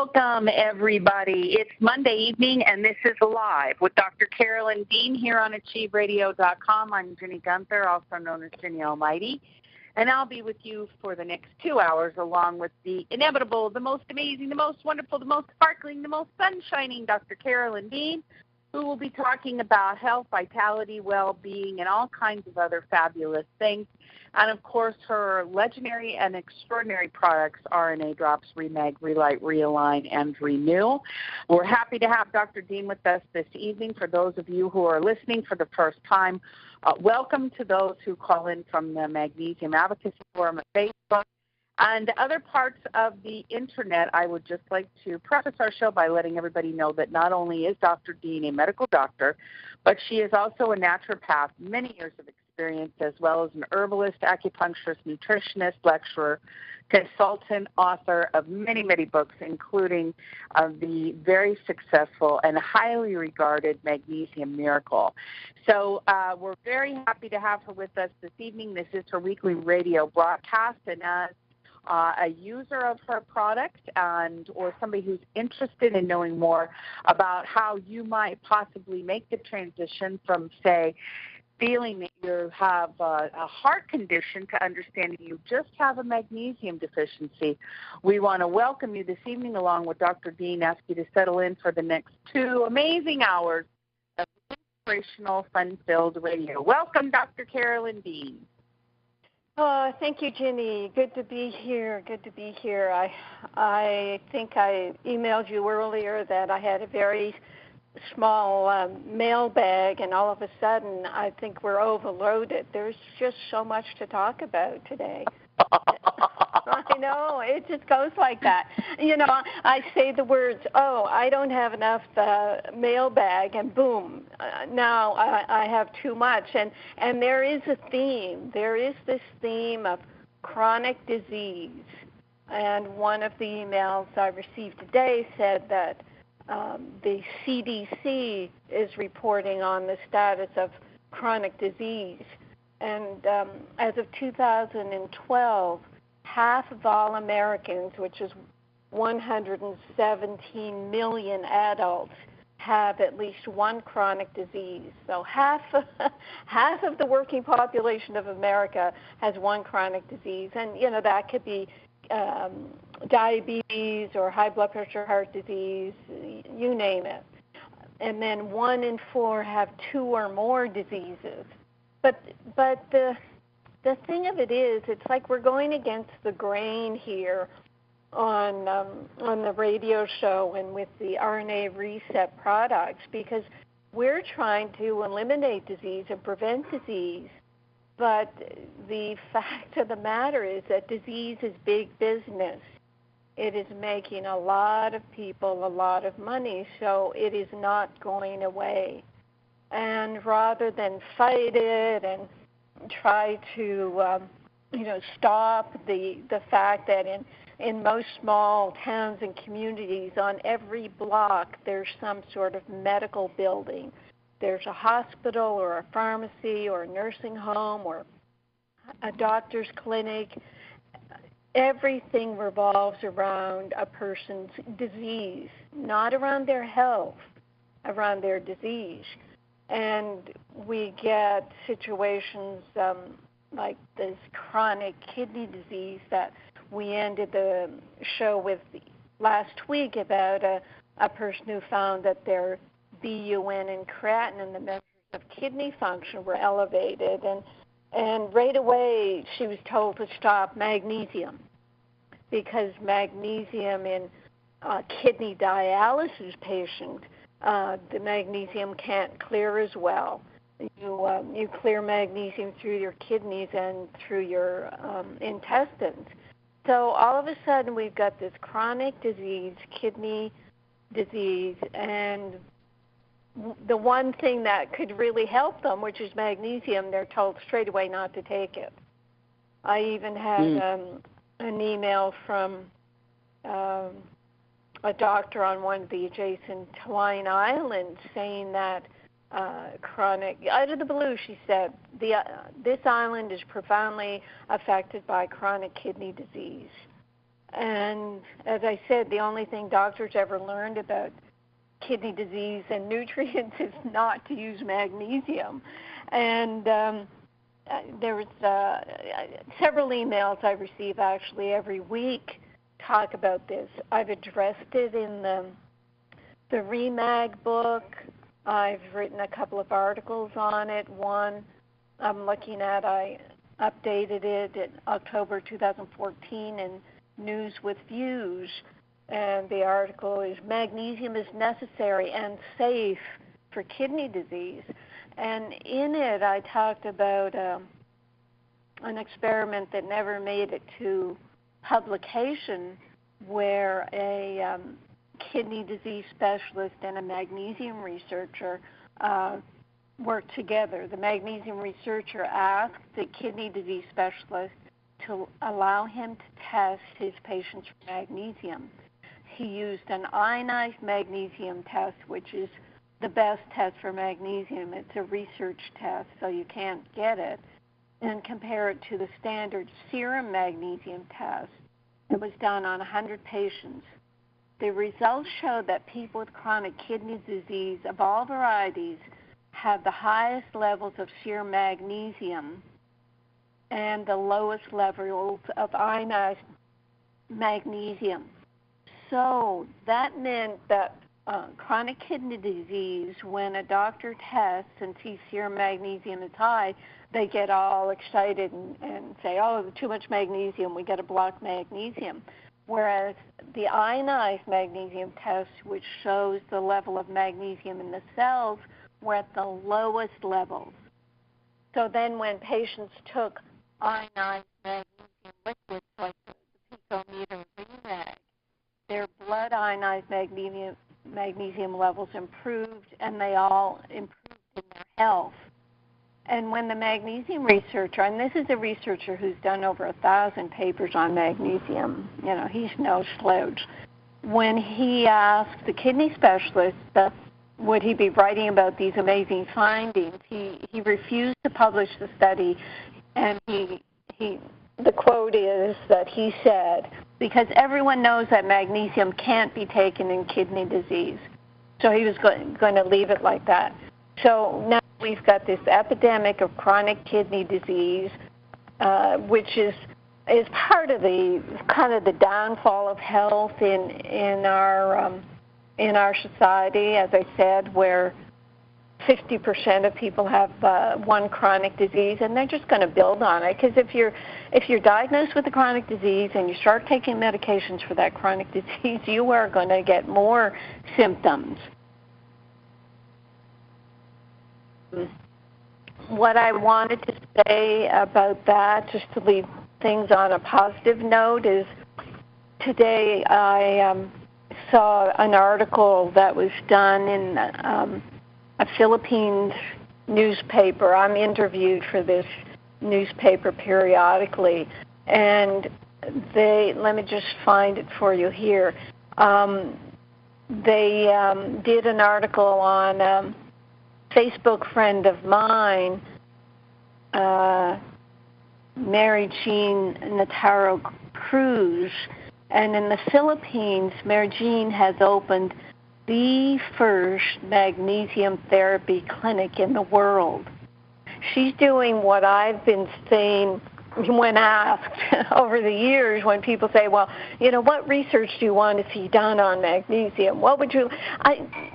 Welcome, everybody. It's Monday evening, and this is Live with Dr. Carolyn Dean here on AchieveRadio.com. I'm Jenny Gunther, also known as Jenny Almighty, and I'll be with you for the next 2 hours along with the inevitable, the most amazing, the most wonderful, the most sparkling, the most sun-shining Dr. Carolyn Dean, who will be talking about health, vitality, well-being, and all kinds of other fabulous things. And, of course, her legendary and extraordinary products, RNA Drops, Remag, Relight, Realign, and Renew. We're happy to have Dr. Dean with us this evening. For those of you who are listening for the first time, welcome to those who call in from the Magnesium Advocacy Forum at Facebook and other parts of the Internet. I would just like to preface our show by letting everybody know that not only is Dr. Dean a medical doctor, but she is also a naturopath, many years of experience, as well as an herbalist, acupuncturist, nutritionist, lecturer, consultant, author of many, many books, including the very successful and highly regarded Magnesium Miracle. So we're very happy to have her with us this evening. This is her weekly radio broadcast, and as a user of her product or somebody who's interested in knowing more about how you might possibly make the transition from, say, feeling that you have a heart condition to understanding you just have a magnesium deficiency, we want to welcome you this evening along with Dr. Dean, ask you to settle in for the next 2 amazing hours of inspirational, fun-filled radio. Welcome, Dr. Carolyn Dean. Thank you, Jenny. Good to be here. Good to be here. I think I emailed you earlier that I had a very small mailbag, and all of a sudden I think we're overloaded. There's just so much to talk about today. I know, it just goes like that. You know, I say the words, oh, I don't have enough mailbag, and boom, now I have too much. And there is a theme. There is this theme of chronic disease. And one of the emails I received today said that the CDC is reporting on the status of chronic disease. And as of 2012, half of all Americans, which is 117 million adults, have at least one chronic disease. So half of the working population of America has one chronic disease. And, you know, that could be diabetes or high blood pressure, heart disease, you name it. And then 1 in 4 have 2 or more diseases. But the thing of it is, it's like we're going against the grain here on the radio show and with the RNA Reset products, because we're trying to eliminate disease and prevent disease. But the fact of the matter is that disease is big business. It is making a lot of people a lot of money, so it is not going away. And rather than fight it and try to, stop the fact that in most small towns and communities, on every block, there's some sort of medical building. There's a hospital or a pharmacy or a nursing home or a doctor's clinic. Everything revolves around a person's disease, not around their health, around their disease. And we get situations like this chronic kidney disease that we ended the show with last week about a person who found that their BUN and creatinine, the measures of kidney function, were elevated. And right away she was told to stop magnesium because magnesium in kidney dialysis patients, the magnesium can't clear as well. You clear magnesium through your kidneys and through your intestines. So all of a sudden we've got this chronic disease, kidney disease, and the one thing that could really help them, which is magnesium, they're told straight away not to take it. I even had an email from a doctor on one of the adjacent Hawaiian Islands saying that chronic, out of the blue, she said, this island is profoundly affected by chronic kidney disease. And as I said, the only thing doctors ever learned about kidney disease and nutrients is not to use magnesium. And there was several emails I receive actually every week talk about this. I've addressed it in the Remag book. I've written a couple of articles on it. One I'm looking at, I updated it in October 2014 in News with Views, and the article is Magnesium is Necessary and Safe for Kidney Disease. And in it I talked about an experiment that never made it to publication where a kidney disease specialist and a magnesium researcher worked together. The magnesium researcher asked the kidney disease specialist to allow him to test his patients for magnesium. He used an ionized magnesium test, which is the best test for magnesium. It's a research test, so you can't get it, and compare it to the standard serum magnesium test. It was done on 100 patients. The results showed that people with chronic kidney disease of all varieties have the highest levels of serum magnesium and the lowest levels of ionized magnesium. So that meant that chronic kidney disease, when a doctor tests and sees serum magnesium is high, they get all excited and say, oh, too much magnesium, we got to block magnesium. Whereas the ionized magnesium test, which shows the level of magnesium in the cells, were at the lowest levels. So then when patients took ionized magnesium liquids like the picometer Remag, their blood ionized magnesium levels improved, and they all improved in their health. And when the magnesium researcher, and this is a researcher who's done over 1,000 papers on magnesium, he's no slouch, when he asked the kidney specialist would he be writing about these amazing findings, he refused to publish the study, and the quote is that he said, because everyone knows that magnesium can't be taken in kidney disease. So he was going to leave it like that. So now we've got this epidemic of chronic kidney disease, which is part of the downfall of health in our society, as I said, where 50% of people have one chronic disease, and they're just going to build on it. Because if you're diagnosed with a chronic disease and you start taking medications for that chronic disease, you are going to get more symptoms. What I wanted to say about that, just to leave things on a positive note, is today I saw an article that was done in a Philippines newspaper. I'm interviewed for this newspaper periodically, and let me just find it for you here. They did an article on a Facebook friend of mine, Mary Jean Nataro Cruz, and in the Philippines, Mary Jean has opened the first magnesium therapy clinic in the world. She's doing what I've been saying when asked over the years, when people say, well, what research do you want to see done on magnesium?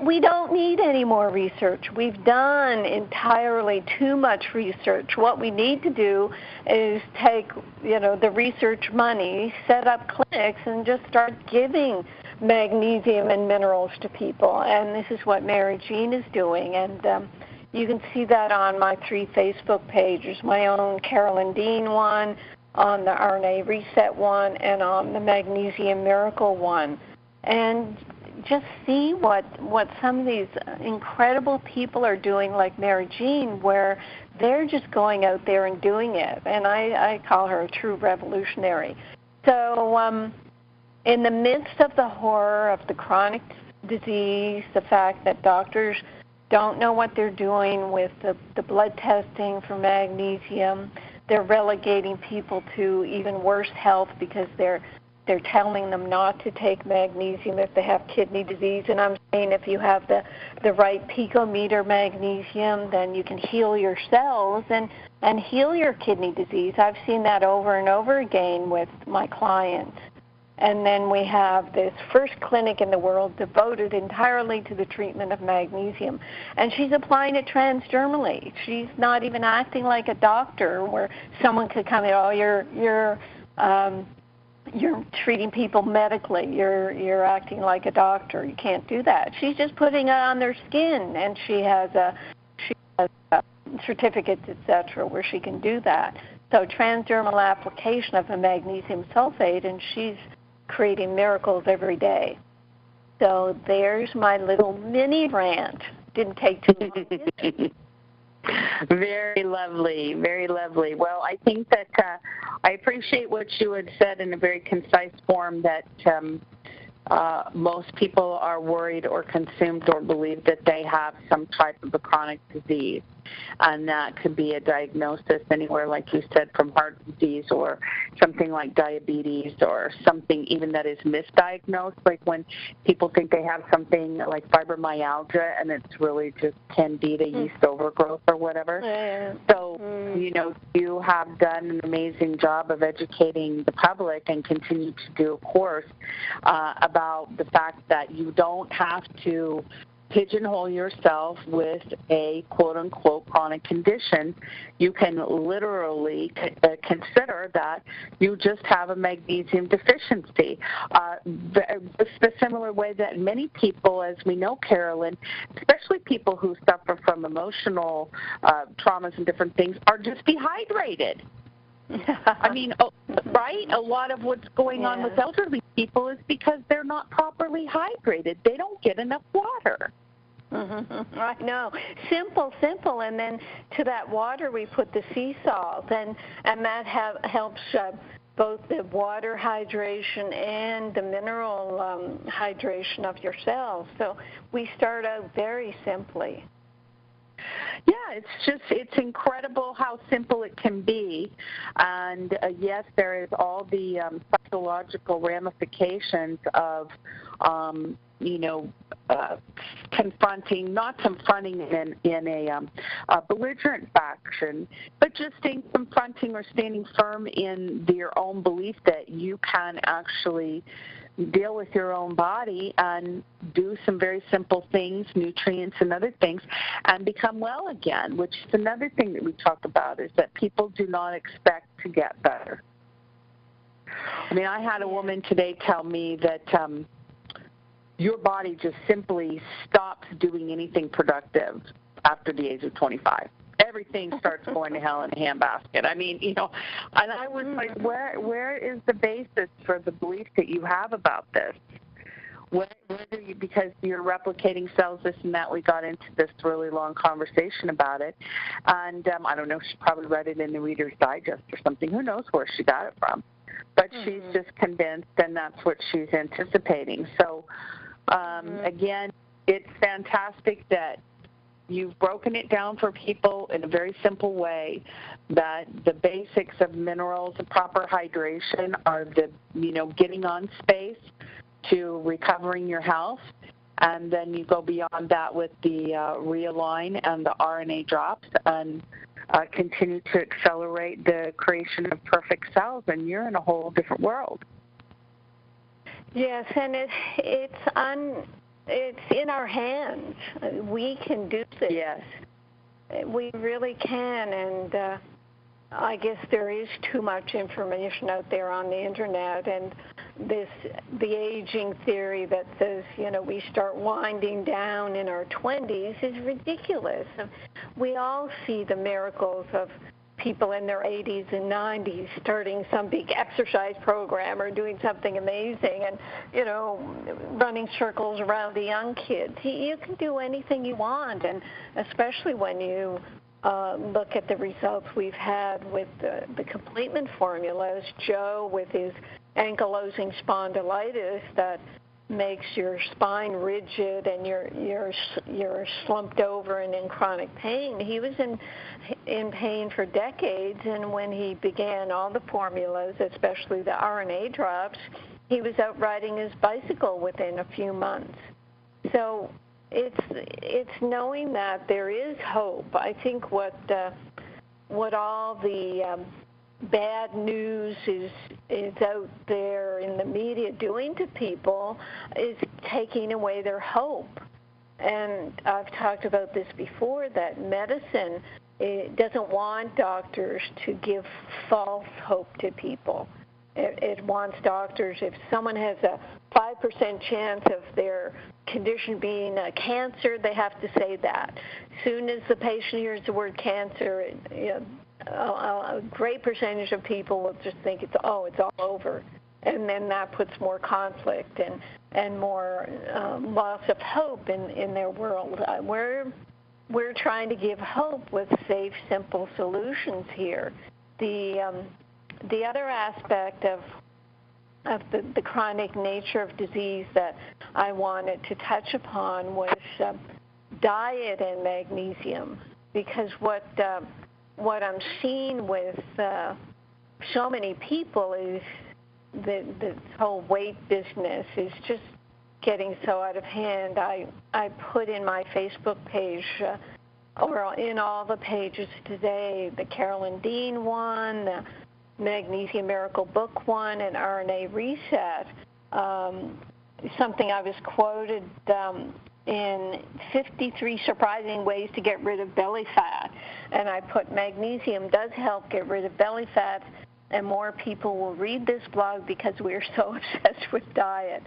We don't need any more research. We've done entirely too much research. What we need to do is take, the research money, set up clinics, and just start giving magnesium and minerals to people. And this is what Mary Jean is doing. And you can see that on my 3 Facebook pages, my own Carolyn Dean one, on the RNA Reset one, and on the Magnesium Miracle one. And just see what some of these incredible people are doing, like Mary Jean, where they're just going out there and doing it. And I call her a true revolutionary. So in the midst of the horror of the chronic disease, the fact that doctors don't know what they're doing with the blood testing for magnesium, they're relegating people to even worse health because they're They're telling them not to take magnesium if they have kidney disease. And I'm saying if you have the right picometer magnesium, then you can heal your cells and heal your kidney disease. I've seen that over and over again with my clients. And then we have this first clinic in the world devoted entirely to the treatment of magnesium. And she's applying it transdermally. She's not even acting like a doctor where someone could come in, oh, you're treating people medically. You're acting like a doctor. You can't do that. She's just putting it on their skin, and she has certificates, etc., where she can do that. So transdermal application of a magnesium sulfate, and she's creating miracles every day. So there's my little mini rant. Didn't take too long. Very lovely, very lovely. Well, I think that I appreciate what you had said in a very concise form, that most people are worried or consumed or believe that they have some type of a chronic disease. And that could be a diagnosis anywhere, like you said, from heart disease or something like diabetes or something even that is misdiagnosed, like when people think they have something like fibromyalgia and it's really just candida yeast overgrowth or whatever. So, you know, you have done an amazing job of educating the public and continue to do, of course, about the fact that you don't have to pigeonhole yourself with a quote-unquote chronic condition. You can literally consider that you just have a magnesium deficiency. The similar way that many people, as we know, Carolyn, especially people who suffer from emotional traumas and different things, are just dehydrated. I mean, right? A lot of what's going on with elderly people is because they're not properly hydrated. They don't get enough water. Mm-hmm. I know. Simple, and then to that water we put the sea salt, and that helps both the water hydration and the mineral hydration of your cells. So we start out very simply. Yeah, it's incredible how simple it can be. And yes, there is all the psychological ramifications of, not confronting in a belligerent fashion, but just confronting or standing firm in your own belief that you can actually deal with your own body and do some very simple things, nutrients and other things, and become well again, which is another thing that we talk about, is that people do not expect to get better. I mean, I had a woman today tell me that your body just simply stops doing anything productive after the age of 25. Everything starts going to hell in a handbasket. I mean, and I was like, where is the basis for the belief that you have about this? Whether you, because you're replicating cells, this and that, we got into this really long conversation about it. And I don't know, she probably read it in the Reader's Digest or something. Who knows where she got it from? But she's just convinced, and that's what she's anticipating. So, again, it's fantastic that you've broken it down for people in a very simple way, that the basics of minerals and proper hydration are getting on space to recovering your health. And then you go beyond that with the Realign and the RNA drops and continue to accelerate the creation of perfect cells, and you're in a whole different world. Yes, and it's in our hands. We can do this. Yes. We really can, and I guess there is too much information out there on the internet, and the aging theory that says, we start winding down in our 20s is ridiculous. We all see the miracles of people in their 80s and 90s starting some big exercise program or doing something amazing and, running circles around the young kids. You can do anything you want, and especially when you look at the results we've had with the complement formulas. Joe, with his ankylosing spondylitis that makes your spine rigid and you're slumped over and in chronic pain. He was in pain for decades, and when he began all the formulas, especially the RNA drops, he was out riding his bicycle within a few months. So it's knowing that there is hope. I think what all the bad news is out there in the media doing to people is taking away their hope. And I've talked about this before, that medicine doesn't want doctors to give false hope to people. It wants doctors, if someone has a 5% chance of their condition being cancer, they have to say that. As soon as the patient hears the word cancer, a great percentage of people will just think it's all over. And then that puts more conflict and more loss of hope in their world. We're trying to give hope with safe, simple solutions here. The other aspect of the chronic nature of disease that I wanted to touch upon was diet and magnesium, because what I'm seeing with so many people is this whole weight business is just getting so out of hand. I put in my Facebook page, or in all the pages today, the Carolyn Dean one, the Magnesium Miracle Book one, and RNA Reset, something I was quoted in 53 surprising ways to get rid of belly fat. And I put magnesium does help get rid of belly fat, and more people will read this blog because we're so obsessed with diet.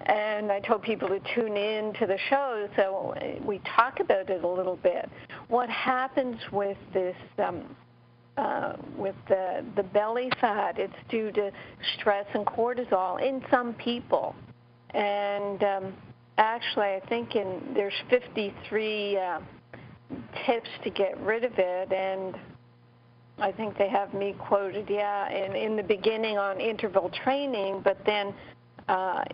And I told people to tune in to the show, so we talk about it a little bit. What happens with this, with the belly fat, it's due to stress and cortisol in some people. And actually, I think there's 53 tips to get rid of it, and I think they have me quoted, in the beginning on interval training, but then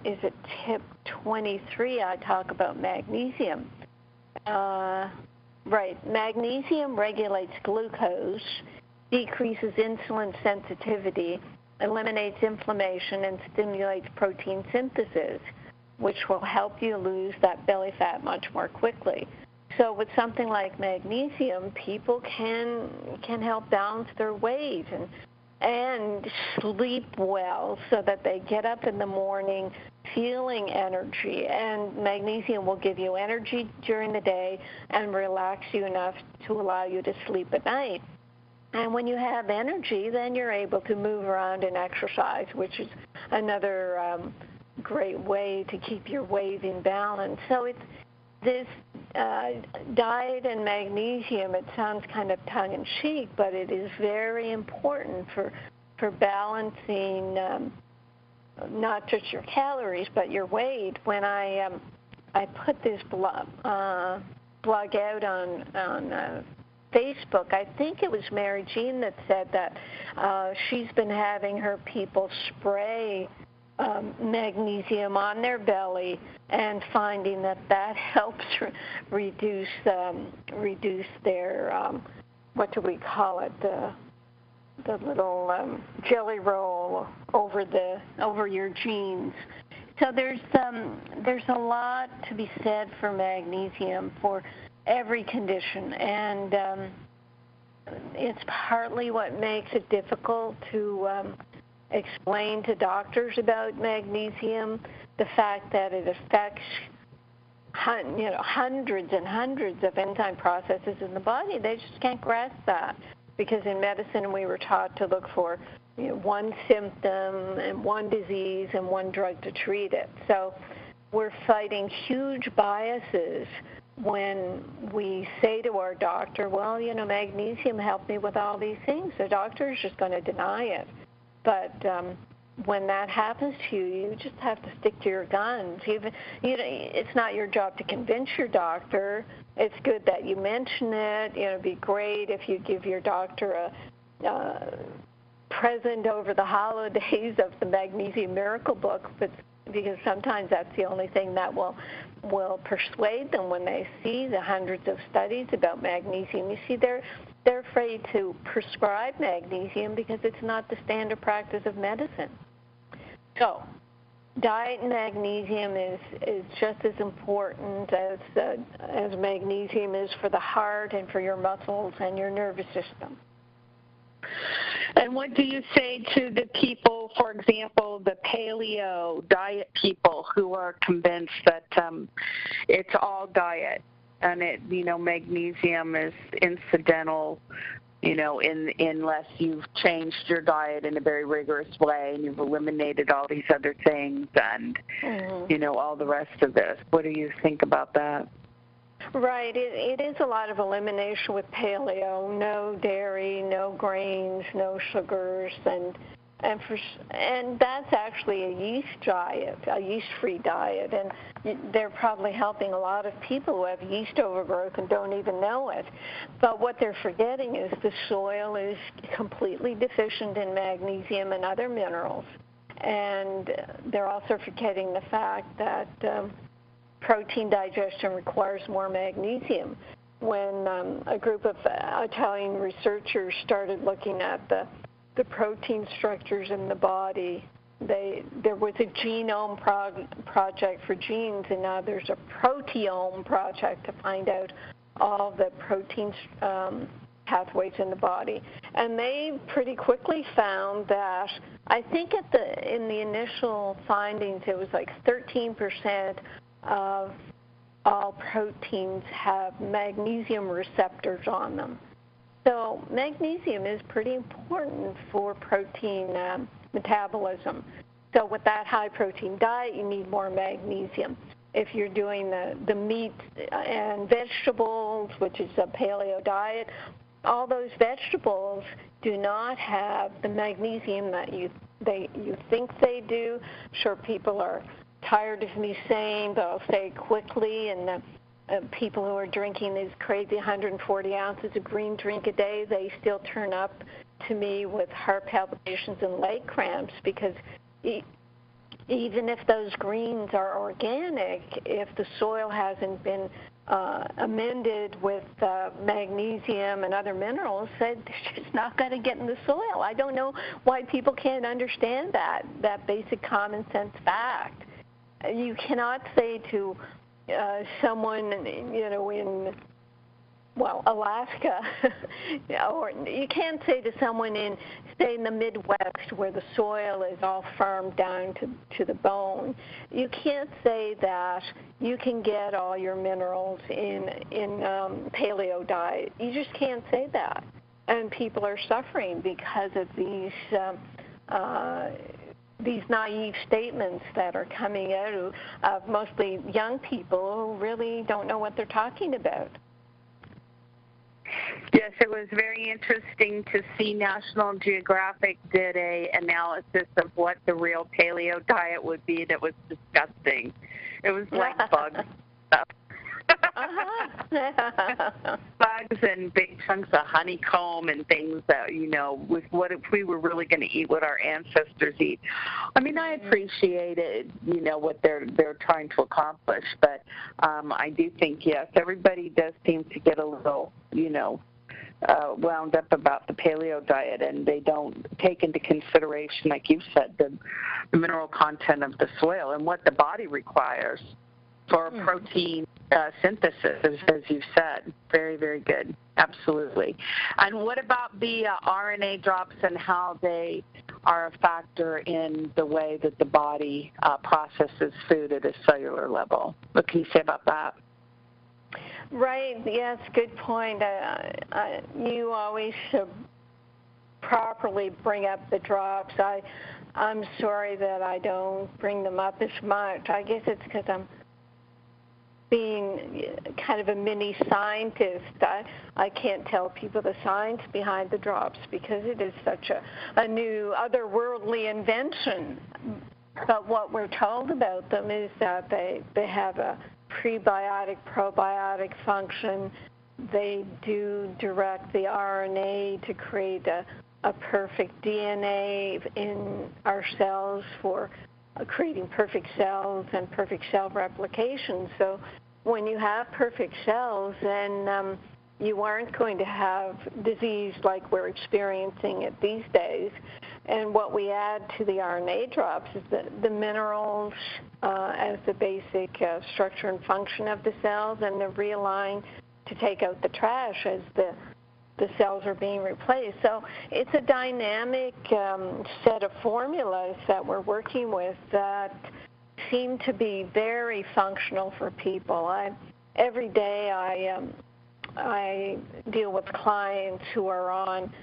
is it tip 23, I talk about magnesium. Right, magnesium regulates glucose, decreases insulin sensitivity, eliminates inflammation, and stimulates protein synthesis, which will help you lose that belly fat much more quickly. So with something like magnesium, people can help balance their weight and sleep well so that they get up in the morning feeling energy. And magnesium will give you energy during the day and relax you enough to allow you to sleep at night. And when you have energy, then you're able to move around and exercise, which is another great way to keep your weight in balance. So it's this diet and magnesium, it sounds kind of tongue-in-cheek, but it is very important for balancing not just your calories, but your weight. When I put this blog out on Facebook, I think it was Mary Jean that said that she's been having her people spray magnesium on their belly and finding that helps reduce their what do we call it, the little jelly roll over your jeans. So there's a lot to be said for magnesium for every condition, and it's partly what makes it difficult to explain to doctors about magnesium, the fact that it affects hundreds and hundreds of enzyme processes in the body. They just can't grasp that, because in medicine we were taught to look for one symptom and one disease and one drug to treat it. So we're fighting huge biases when we say to our doctor, well, magnesium helped me with all these things. The doctor is just going to deny it. But when that happens to you, you just have to stick to your guns. It's not your job to convince your doctor. It's good that you mention it. It'd be great if you give your doctor a present over the holidays of the Magnesium Miracle Book, but because sometimes that's the only thing that will persuade them when they see the hundreds of studies about magnesium. You see, they're afraid to prescribe magnesium because it's not the standard practice of medicine. So diet and magnesium is just as important as magnesium is for the heart and for your muscles and your nervous system. And what do you say to the people, for example, the paleo diet people who are convinced that it's all diet and magnesium is incidental, unless you've changed your diet in a very rigorous way and you've eliminated all these other things and, all the rest of this. What do you think about that? Right. It is a lot of elimination with paleo. No dairy, no grains, no sugars, and that's actually a yeast diet, a yeast-free diet, and they're probably helping a lot of people who have yeast overgrowth and don't even know it. But what they're forgetting is the soil is completely deficient in magnesium and other minerals, and they're also forgetting the fact that protein digestion requires more magnesium. When a group of Italian researchers started looking at the protein structures in the body, there was a genome project for genes, and now there's a proteome project to find out all the protein pathways in the body. And they pretty quickly found that, I think in the initial findings, it was like 13% of all proteins have magnesium receptors on them. So magnesium is pretty important for protein metabolism. So with that high protein diet, you need more magnesium. If you're doing the meat and vegetables, which is a paleo diet, all those vegetables do not have the magnesium that you think they do. Sure, people are tired of me saying, but I'll say it quickly, and the people who are drinking these crazy 140 ounces of green drink a day, they still turn up to me with heart palpitations and leg cramps, because even if those greens are organic, if the soil hasn't been amended with magnesium and other minerals, they're just not going to get in the soil. I don't know why people can't understand that basic common sense fact. You cannot say to someone, in Alaska, or you can't say to someone say in the Midwest where the soil is all farmed down to the bone, you can't say that you can get all your minerals in paleo diet. You just can't say that. And people are suffering because of these naive statements that are coming out of mostly young people who really don't know what they're talking about. Yes, it was very interesting to see National Geographic did a analysis of what the real paleo diet would be, and it was disgusting. It was like bugs stuff. Bugs and big chunks of honeycomb and things that, with what if we were really going to eat what our ancestors eat. I mean, I appreciated, what they're trying to accomplish, but I do think, yes, everybody does seem to get a little, wound up about the paleo diet, and they don't take into consideration, like you said, the mineral content of the soil and what the body requires for protein synthesis, as you said. Very, very good. Absolutely. And what about the RNA drops and how they are a factor in the way that the body processes food at a cellular level? What can you say about that? Right. Yes, good point. You always should properly bring up the drops. I'm sorry that I don't bring them up as much. I guess it's because I'm being kind of a mini scientist. I can't tell people the science behind the drops because it is such a new otherworldly invention. But what we're told about them is that they have a prebiotic, probiotic function. They do direct the RNA to create a perfect DNA in our cells for creating perfect cells and perfect cell replication. So when you have perfect cells, then you aren't going to have disease like we're experiencing it these days. And what we add to the RNA drops is the minerals as the basic structure and function of the cells, and they're realigned to take out the trash as the cells are being replaced. So it's a dynamic set of formulas that we're working with that seem to be very functional for people. Every day I deal with clients who are on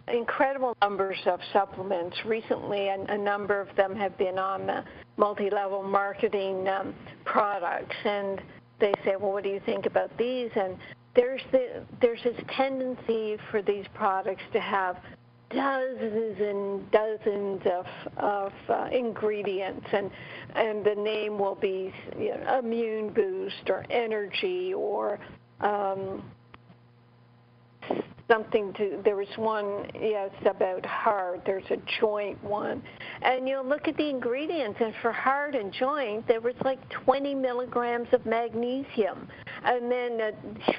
incredible numbers of supplements. Recently, a number of them have been on the multi-level marketing products, and they say, well, what do you think about these? And there's this tendency for these products to have dozens and dozens of ingredients, and the name will be immune boost or energy or something there was one, yes, about heart. There's a joint one. And you'll look at the ingredients, and for heart and joint, there was like 20 milligrams of magnesium, and then a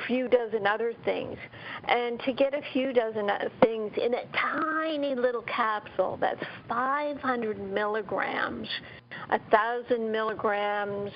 few dozen other things. And to get a few dozen things in a tiny little capsule, that's 500 milligrams. 1,000 milligrams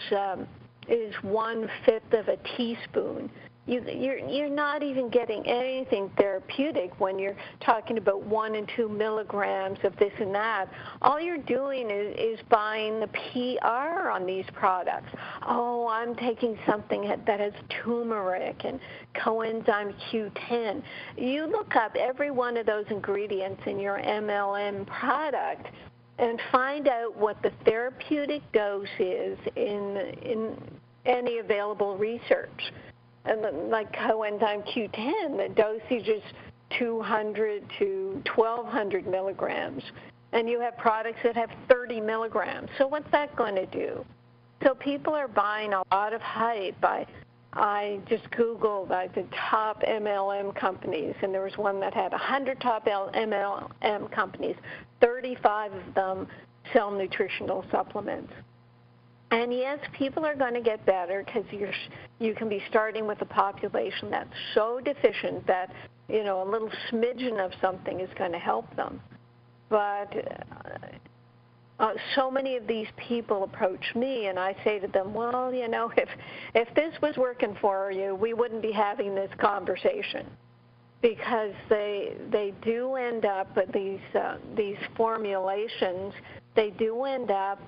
is 1/5 of a teaspoon. You're not even getting anything therapeutic when you're talking about 1 and 2 milligrams of this and that. All you're doing is buying the PR on these products. Oh, I'm taking something that has turmeric and coenzyme Q10. You look up every one of those ingredients in your MLM product and find out what the therapeutic dose is in any available research. And like coenzyme Q10, the dosage is 200 to 1,200 milligrams. And you have products that have 30 milligrams. So what's that going to do? So people are buying a lot of hype. I just Googled the top MLM companies, and there was one that had 100 top MLM companies. 35 of them sell nutritional supplements. And yes, people are going to get better because you can be starting with a population that's so deficient that, a little smidgen of something is going to help them. But so many of these people approach me, and I say to them, well, if this was working for you, we wouldn't be having this conversation. Because they do end up with these formulations, they do end up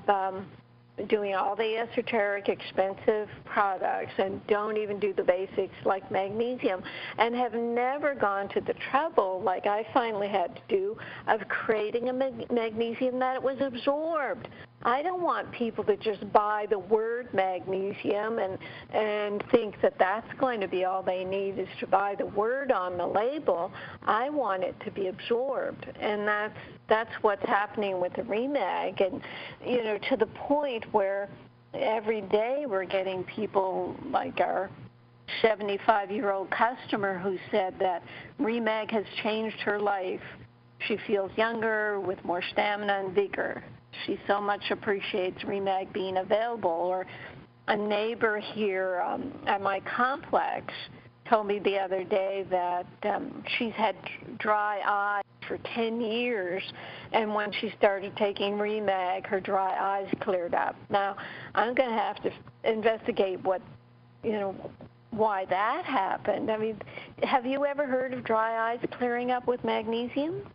doing all the esoteric, expensive products and don't even do the basics like magnesium, and have never gone to the trouble, like I finally had to do, of creating a magnesium that was absorbed. I don't want people to just buy the word magnesium and think that that's going to be all they need is to buy the word on the label. I want it to be absorbed, and that's what's happening with the Remag, and to the point where every day we're getting people like our 75-year-old customer who said that Remag has changed her life. She feels younger with more stamina and vigor. She so much appreciates Remag being available. Or a neighbor here at my complex told me the other day that she's had dry eyes for 10 years, and when she started taking Remag, her dry eyes cleared up. Now, I'm going to have to investigate why that happened. I mean, have you ever heard of dry eyes clearing up with magnesium?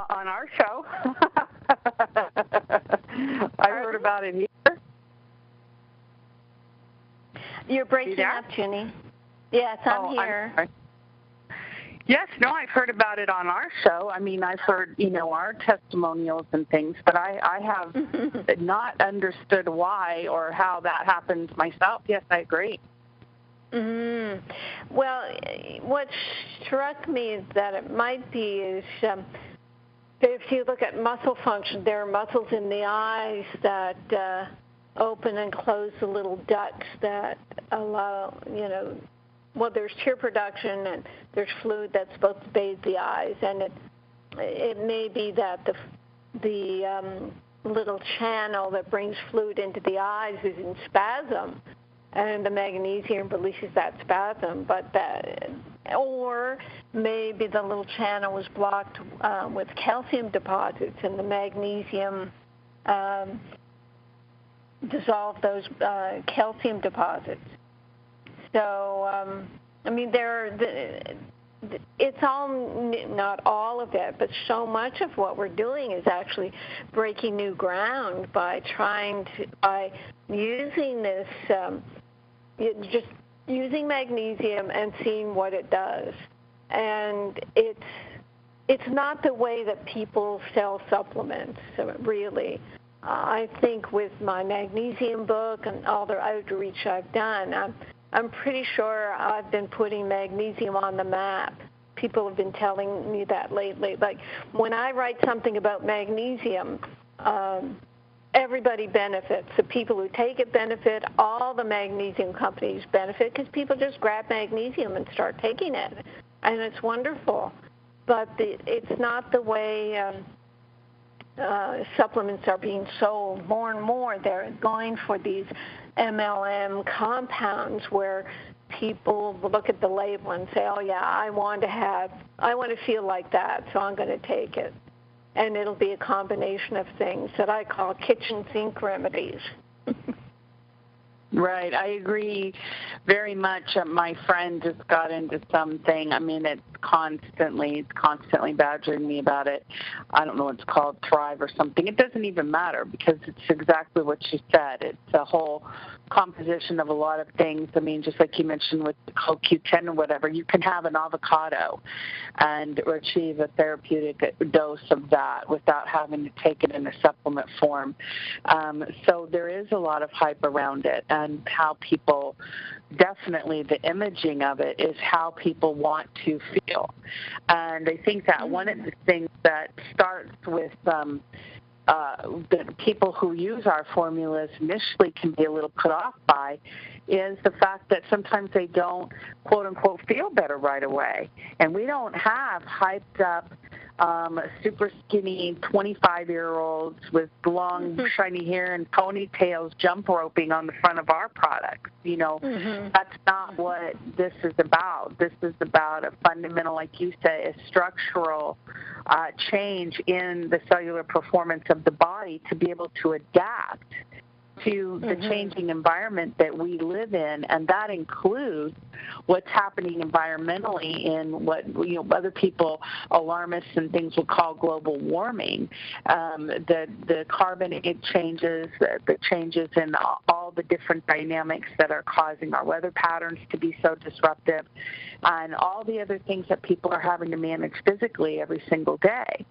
On our show. I heard about it here. You're breaking up, Ginny. Yes, I'm here. Yes, no, I've heard about it on our show. I mean, I've heard, our testimonials and things, but I have not understood why or how that happens myself. Yes, I agree. Mm-hmm. Well, what struck me is that it might be if you look at muscle function, there are muscles in the eyes that open and close the little ducts that allow, there's tear production and there's fluid that's supposed to bathe the eyes, and it may be that the little channel that brings fluid into the eyes is in spasm. and the magnesium releases that spasm, or maybe the little channel was blocked with calcium deposits, and the magnesium dissolved those calcium deposits. So, I mean, it's all, not all of it, but so much of what we're doing is actually breaking new ground by using this, just using magnesium and seeing what it does. And it's not the way that people sell supplements, really. I think with my magnesium book and all the outreach I've done, I'm pretty sure I've been putting magnesium on the map. People have been telling me that lately. Like, when I write something about magnesium, everybody benefits. The people who take it benefit. All the magnesium companies benefit because people just grab magnesium and start taking it. And it's wonderful. But it's not the way supplements are being sold. More and more, they're going for these MLM compounds where people look at the label and say, oh yeah, I want to feel like that, so I'm going to take it. And it'll be a combination of things that I call kitchen sink remedies. Right, I agree very much. My friend just got into something. I mean, it's constantly badgering me about it. I don't know what it's called, Thrive or something. It doesn't even matter because it's exactly what you said. It's a whole composition of a lot of things. I mean, just like you mentioned with the CoQ10 or whatever, you can have an avocado and achieve a therapeutic dose of that without having to take it in a supplement form. So there is a lot of hype around it, and how people, definitely the imaging of it is how people want to feel. And I think that one of the things that starts with the people who use our formulas initially can be a little put off by is the fact that sometimes they don't, quote unquote, feel better right away. And we don't have hyped up super skinny 25-year-olds with long, shiny hair and ponytails jump roping on the front of our products. You know, that's not what this is about. This is about a fundamental, like you say, a structural change in the cellular performance of the body to be able to adapt to the changing environment that we live in, and that includes what's happening environmentally in what other people, alarmists and things, will call global warming. The carbon changes, the changes in all the different dynamics that are causing our weather patterns to be so disruptive, and all the other things that people are having to manage physically every single day.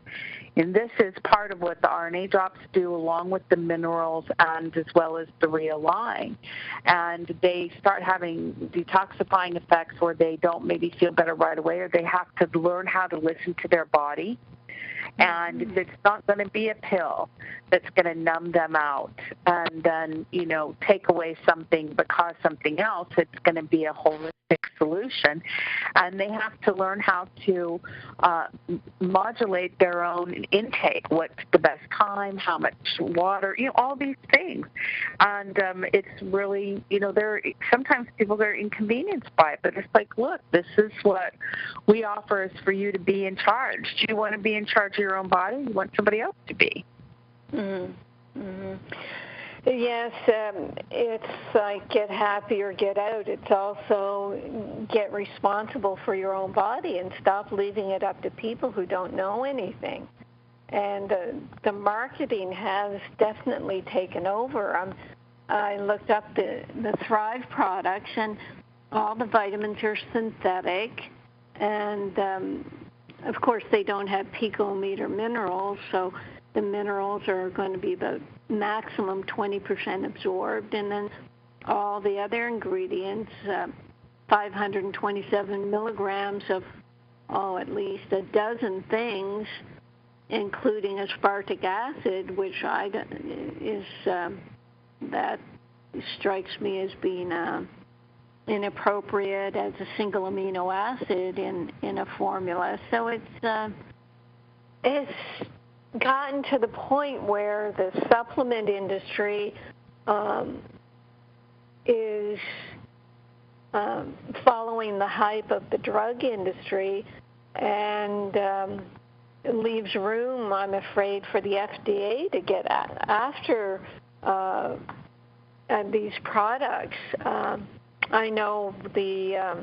And this is part of what the RNA drops do, along with the minerals and as well as the realign. And they start having detoxifying effects where they don't maybe feel better right away, or they have to learn how to listen to their body. And it's not going to be a pill that's going to numb them out and then, take away something but cause something else. It's going to be a holistic solution. And they have to learn how to modulate their own intake, what's the best time, how much water, all these things. And it's really, sometimes people are inconvenienced by it, but it's like, look, this is what we offer is for you to be in charge. Do you want to be in charge of your own body? You want somebody else to be. Yes, it's like get happy or get out. It's also get responsible for your own body and stop leaving it up to people who don't know anything. And the marketing has definitely taken over. I looked up the Thrive products, and all the vitamins are synthetic, and of course they don't have picometer minerals, so the minerals are going to be about maximum 20% absorbed, and then all the other ingredients, 527 milligrams of, at least a dozen things, including aspartic acid, which that strikes me as being inappropriate as a single amino acid in a formula. So it's gotten to the point where the supplement industry is following the hype of the drug industry, and it leaves room, I'm afraid, for the FDA to get after these products. I know the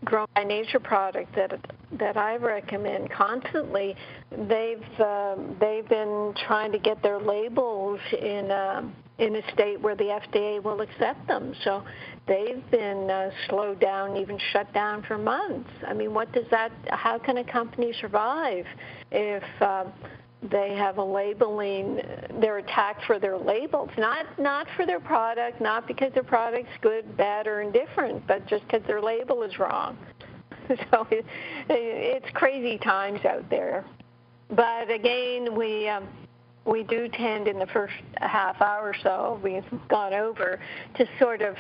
Grown by Nature product that I recommend constantly. They've been trying to get their labels in a state where the FDA will accept them. So they've been slowed down, even shut down for months. I mean, how can a company survive if they have a labeling, they're attacked for their labels, not for their product, not because their product's good, bad, or indifferent, but just because their label is wrong. So it's crazy times out there. But again, we do tend in the first half hour or so, we've gone over, to sort of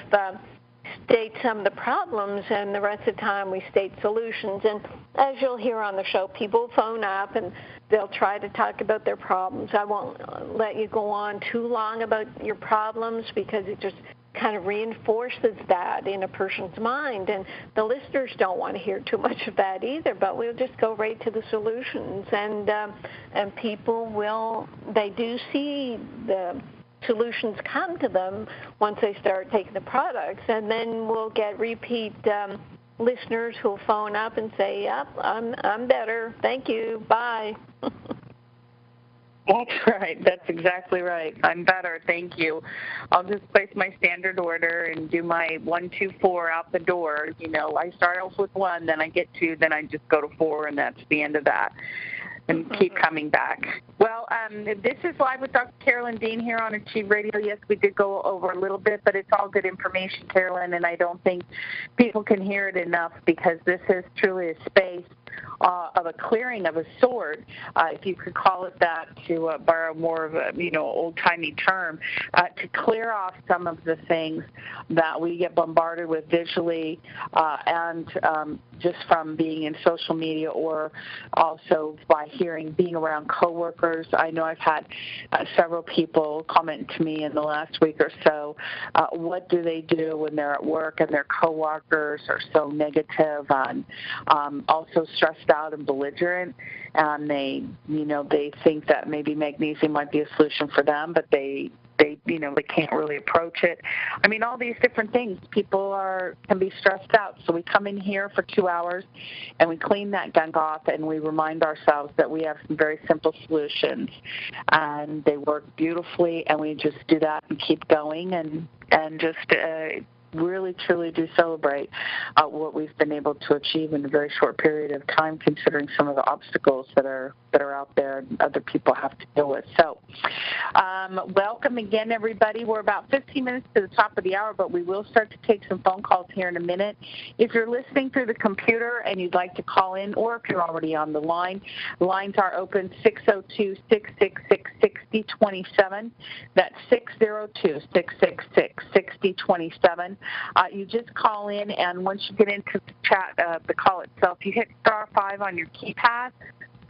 state some of the problems, and the rest of the time we state solutions. And as you'll hear on the show, people phone up and they'll try to talk about their problems. I won't let you go on too long about your problems because it just kind of reinforces that in a person's mind, and the listeners don't want to hear too much of that either, but we'll just go right to the solutions, and people they do see the solutions come to them once they start taking the products, and then we'll get repeat listeners who'll phone up and say, yep, I'm better, thank you, bye. That's right. That's exactly right. I'm better. Thank you. I'll just place my standard order and do my 1, 2, 4 out the door. You know, I start off with 1, then I get 2, then I just go to 4, and that's the end of that. And keep coming back. Well, this is Live with Dr. Carolyn Dean here on Achieve Radio. Yes, we did go over a little bit, but it's all good information, Carolyn, and I don't think people can hear it enough because this is truly a space of a clearing of a sort, if you could call it that, to borrow more of a old-timey term, to clear off some of the things that we get bombarded with visually and just from being in social media, or also by being around coworkers. I know I've had several people comment to me in the last week or so, what do they do when they're at work and their coworkers are so negative and also stressed out and belligerent, and they think that maybe magnesium might be a solution for them, but they can't really approach it. I mean, all these different things. People can be stressed out. So we come in here for 2 hours and we clean that gunk off, and we remind ourselves that we have some very simple solutions and they work beautifully, and we just do that and keep going and just really, truly do celebrate what we've been able to achieve in a very short period of time, considering some of the obstacles that are out there and other people have to deal with. So welcome again, everybody. We're about 15 minutes to the top of the hour, but we will start to take some phone calls here in a minute. If you're listening through the computer and you'd like to call in, or if you're already on the line, lines are open 602-666-6027. That's 602-666-6027. You just call in, and once you get into the chat, the call itself, you hit *5 on your keypad.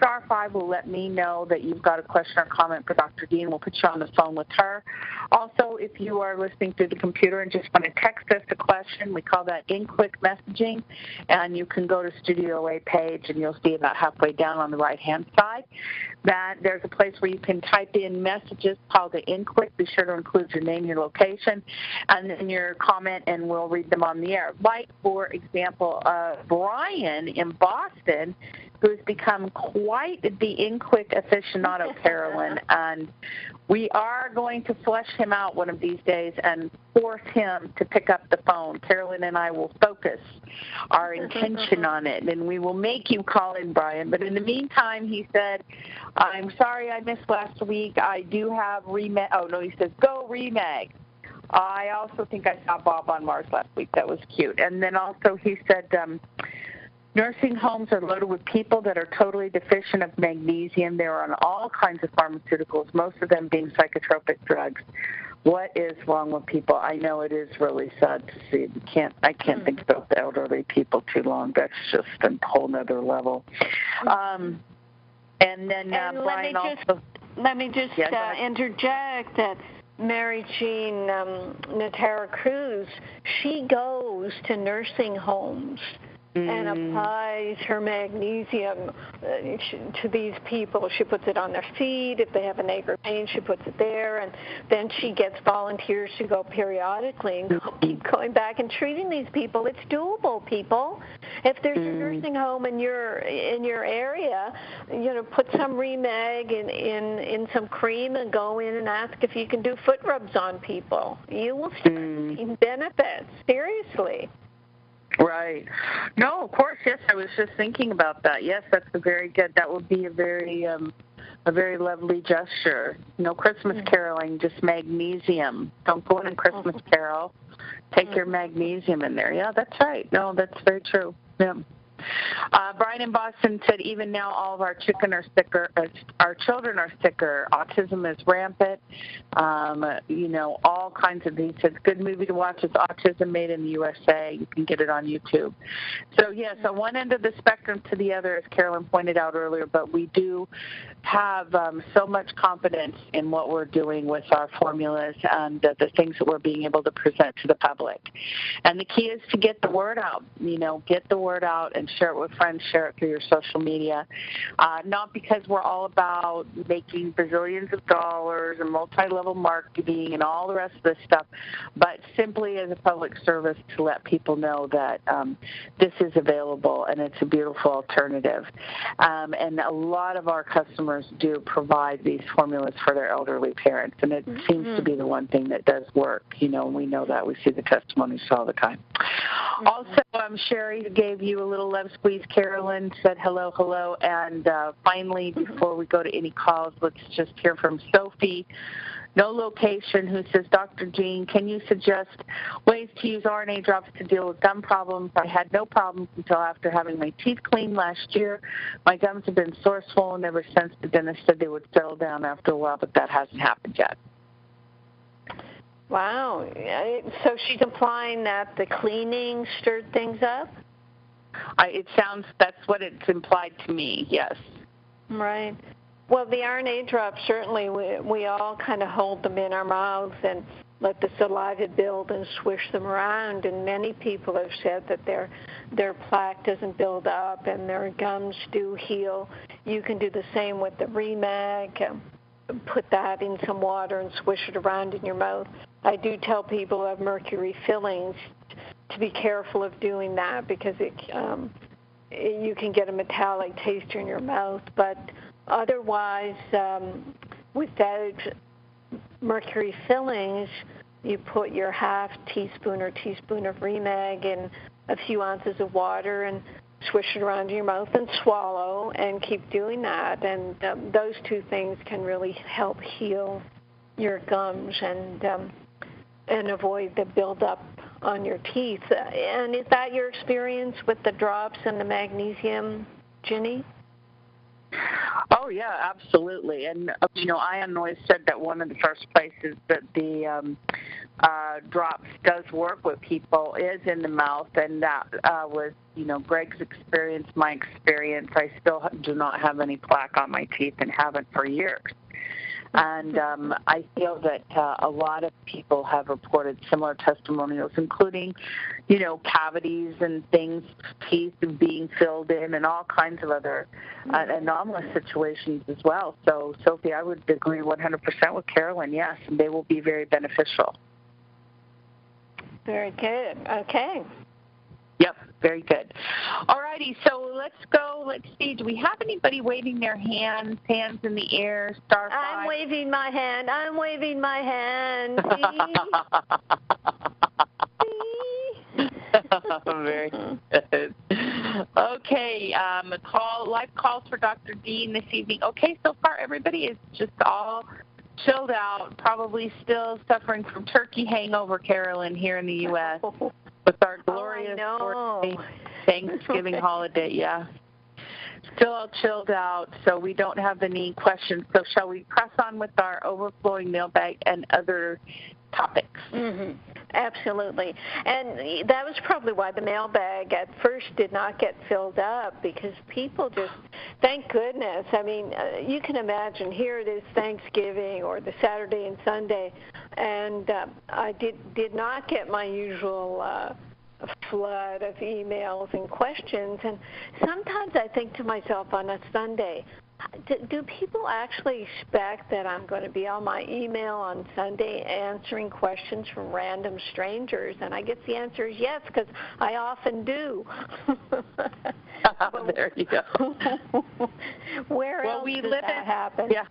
*5 will let me know that you've got a question or comment for Dr. Dean. We'll put you on the phone with her. Also, if you are listening through the computer and just want to text us a question, we call that in-quick messaging, and you can go to Studio A page, and you'll see about halfway down on the right-hand side that there's a place where you can type in messages called the in-quick. Be sure to include your name, your location, and then your comment, and we'll read them on the air. Like, for example, Brian in Boston, who's become quite the in-quick aficionado, Carolyn, and we are going to flesh him out one of these days and force him to pick up the phone. Carolyn and I will focus our intention on it, and we will make you call in, Brian. But in the meantime, he said, I'm sorry I missed last week. I do have Remag. Oh, no, he says, go Remag. I also think I saw Bob on Mars last week. That was cute. And then also he said, nursing homes are loaded with people that are totally deficient of magnesium. They're on all kinds of pharmaceuticals, most of them being psychotropic drugs. What is wrong with people? I know it is really sad to see. I can't think about the elderly people too long. That's just a whole other level. And then Brian also... Let me just interject that Mary Jean Natara Cruz, she goes to nursing homes and applies her magnesium to these people. She puts it on their feet. If they have an ache or pain, she puts it there. And then she gets volunteers to go periodically and keep going back and treating these people. It's doable, people. If there's a nursing home in your area, put some Remag in some cream and go in and ask if you can do foot rubs on people. You will start seeing benefits, seriously. Right. No, of course, yes, I was just thinking about that. Yes, that's a very good, that would be a very lovely gesture. No Christmas caroling, just magnesium. Don't go in a Christmas carol. Take your magnesium in there. Yeah, that's right. No, that's very true. Yeah. Brian in Boston said, even now all of our children are sicker. Autism is rampant. All kinds of these. It's a good movie to watch. It's Autism Made in the USA. You can get it on YouTube. So, yes, on one end of the spectrum to the other, as Carolyn pointed out earlier, but we do have so much confidence in what we're doing with our formulas and the things that we're being able to present to the public. And the key is to get the word out, get the word out and share it with friends, share it through your social media. Not because we're all about making bazillions of dollars and multi-level marketing and all the rest of this stuff, but simply as a public service to let people know that this is available and it's a beautiful alternative. And a lot of our customers do provide these formulas for their elderly parents, and it seems to be the one thing that does work. We know that. We see the testimonies all the time. Also, Sherry, who gave you a little love squeeze, Carolyn, said hello. And finally, before we go to any calls, let's just hear from Sophie, no location, who says, Dr. Jean, can you suggest ways to use RNA drops to deal with gum problems? I had no problems until after having my teeth cleaned last year. My gums have been sore, swollen ever since. The dentist said they would settle down after a while, but that hasn't happened yet. Wow. So she's implying that the cleaning stirred things up? That's what it's implied to me, yes. Right. Well, the RNA drops, certainly we all kind of hold them in our mouths and let the saliva build and swish them around. And many people have said that their plaque doesn't build up and their gums do heal. You can do the same with the Remag. Put that in some water and swish it around in your mouth. I do tell people who have mercury fillings to be careful of doing that because you can get a metallic taste in your mouth. But otherwise, without mercury fillings, you put your half teaspoon or teaspoon of Remag in a few ounces of water and swish it around in your mouth and swallow and keep doing that. And those two things can really help heal your gums and avoid the buildup on your teeth. And is that your experience with the drops and the magnesium, Ginny? Oh, yeah, absolutely. And, Ian always said that one of the first places that the drops does work with people is in the mouth, and that was, Greg's experience, my experience. I still do not have any plaque on my teeth and haven't for years. And I feel that a lot of people have reported similar testimonials, including, cavities and things, teeth being filled in, and all kinds of other anomalous situations as well. So, Sophie, I would agree 100% with Carolyn. Yes, they will be very beneficial. Very good. Okay. Yep, very good. All righty, so let's go. Let's see. Do we have anybody waving their hands in the air? Star 5? I'm waving my hand. Very good. Okay, live calls for Dr. Dean this evening. Okay, so far everybody is just all chilled out, probably still suffering from turkey hangover, Carolyn, here in the U.S. with our glorious Thanksgiving holiday, yeah. Still all chilled out, so we don't have any questions. So shall we press on with our overflowing mailbag and other topics? Absolutely. And that was probably why the mailbag at first did not get filled up, because people just, thank goodness. I mean, you can imagine, here it is Thanksgiving or the Saturday and Sunday, and I did not get my usual flood of emails and questions. And sometimes I think to myself on a Sunday, do people actually expect that I'm going to be on my email on Sunday answering questions from random strangers? And I guess the answer is yes, because I often do. There you go. Where else does that happen? Yeah.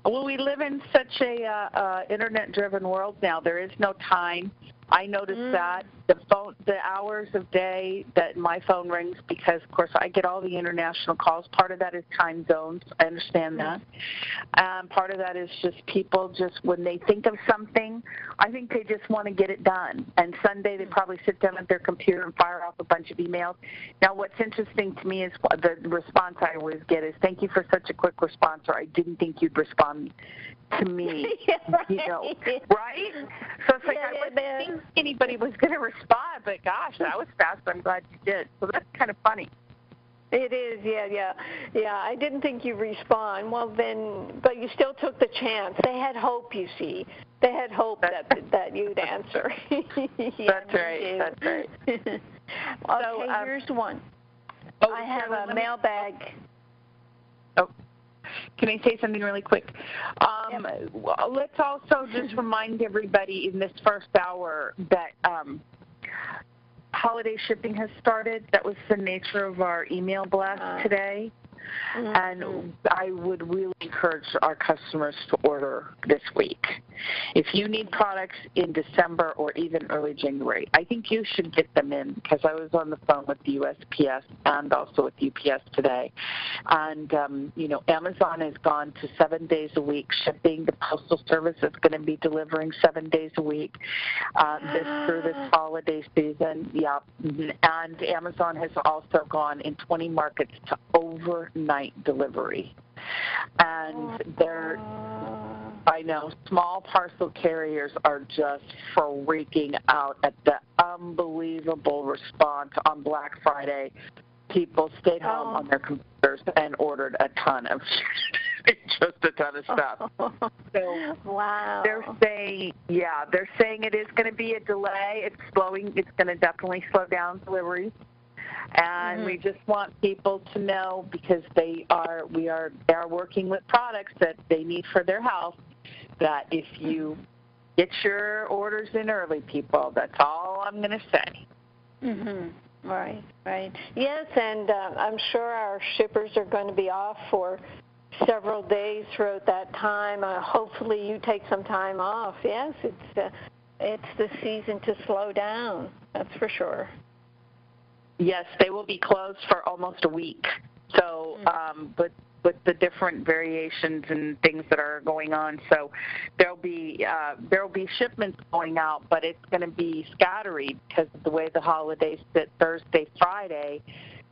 Well, we live in such a internet-driven world now. There is no time. I notice that the hours of day that my phone rings, because of course I get all the international calls. Part of that is time zones. I understand that. Part of that is just people just when they think of something, I think they just want to get it done. And Sunday they probably sit down at their computer and fire off a bunch of emails. Now what's interesting to me is the response I always get is, "Thank you for such a quick response," or "I didn't think you'd respond to me." Yeah, right. You know, right? So it's like I wasn't thinking anybody was going to respond, but gosh, that was fast. I'm glad you did. So that's kind of funny. It is, yeah. I didn't think you'd respond. Well, then, but you still took the chance. They had hope, you see. They had hope that you'd answer. That's right. That's right. Okay, so, here's one. I have a mailbag. Oh. Can I say something really quick? Well, let's also just remind everybody in this first hour that holiday shipping has started. That was the nature of our email blast today. And I would really encourage our customers to order this week. If you need products in December or even early January, I think you should get them in, because I was on the phone with the USPS and also with UPS today. And, Amazon has gone to 7 days a week shipping. The Postal Service is going to be delivering 7 days a week through this holiday season. Yeah. And Amazon has also gone in 20 markets to overnight delivery. And I know, small parcel carriers are just freaking out at the unbelievable response on Black Friday. People stayed home on their computers and ordered a ton of just a ton of stuff. So wow. They're saying it is going to be a delay. It's slowing. It's going to definitely slow down deliveries. And we just want people to know, because they are working with products that they need for their health, that if you get your orders in early, people, that's all I'm going to say. Right. Yes, and I'm sure our shippers are going to be off for several days throughout that time. Hopefully you take some time off. Yes, it's the season to slow down, that's for sure. Yes, they will be closed for almost a week. So, but with the different variations and things that are going on, so there'll be shipments going out, but it's going to be scattered because of the way the holidays sit. Thursday, Friday,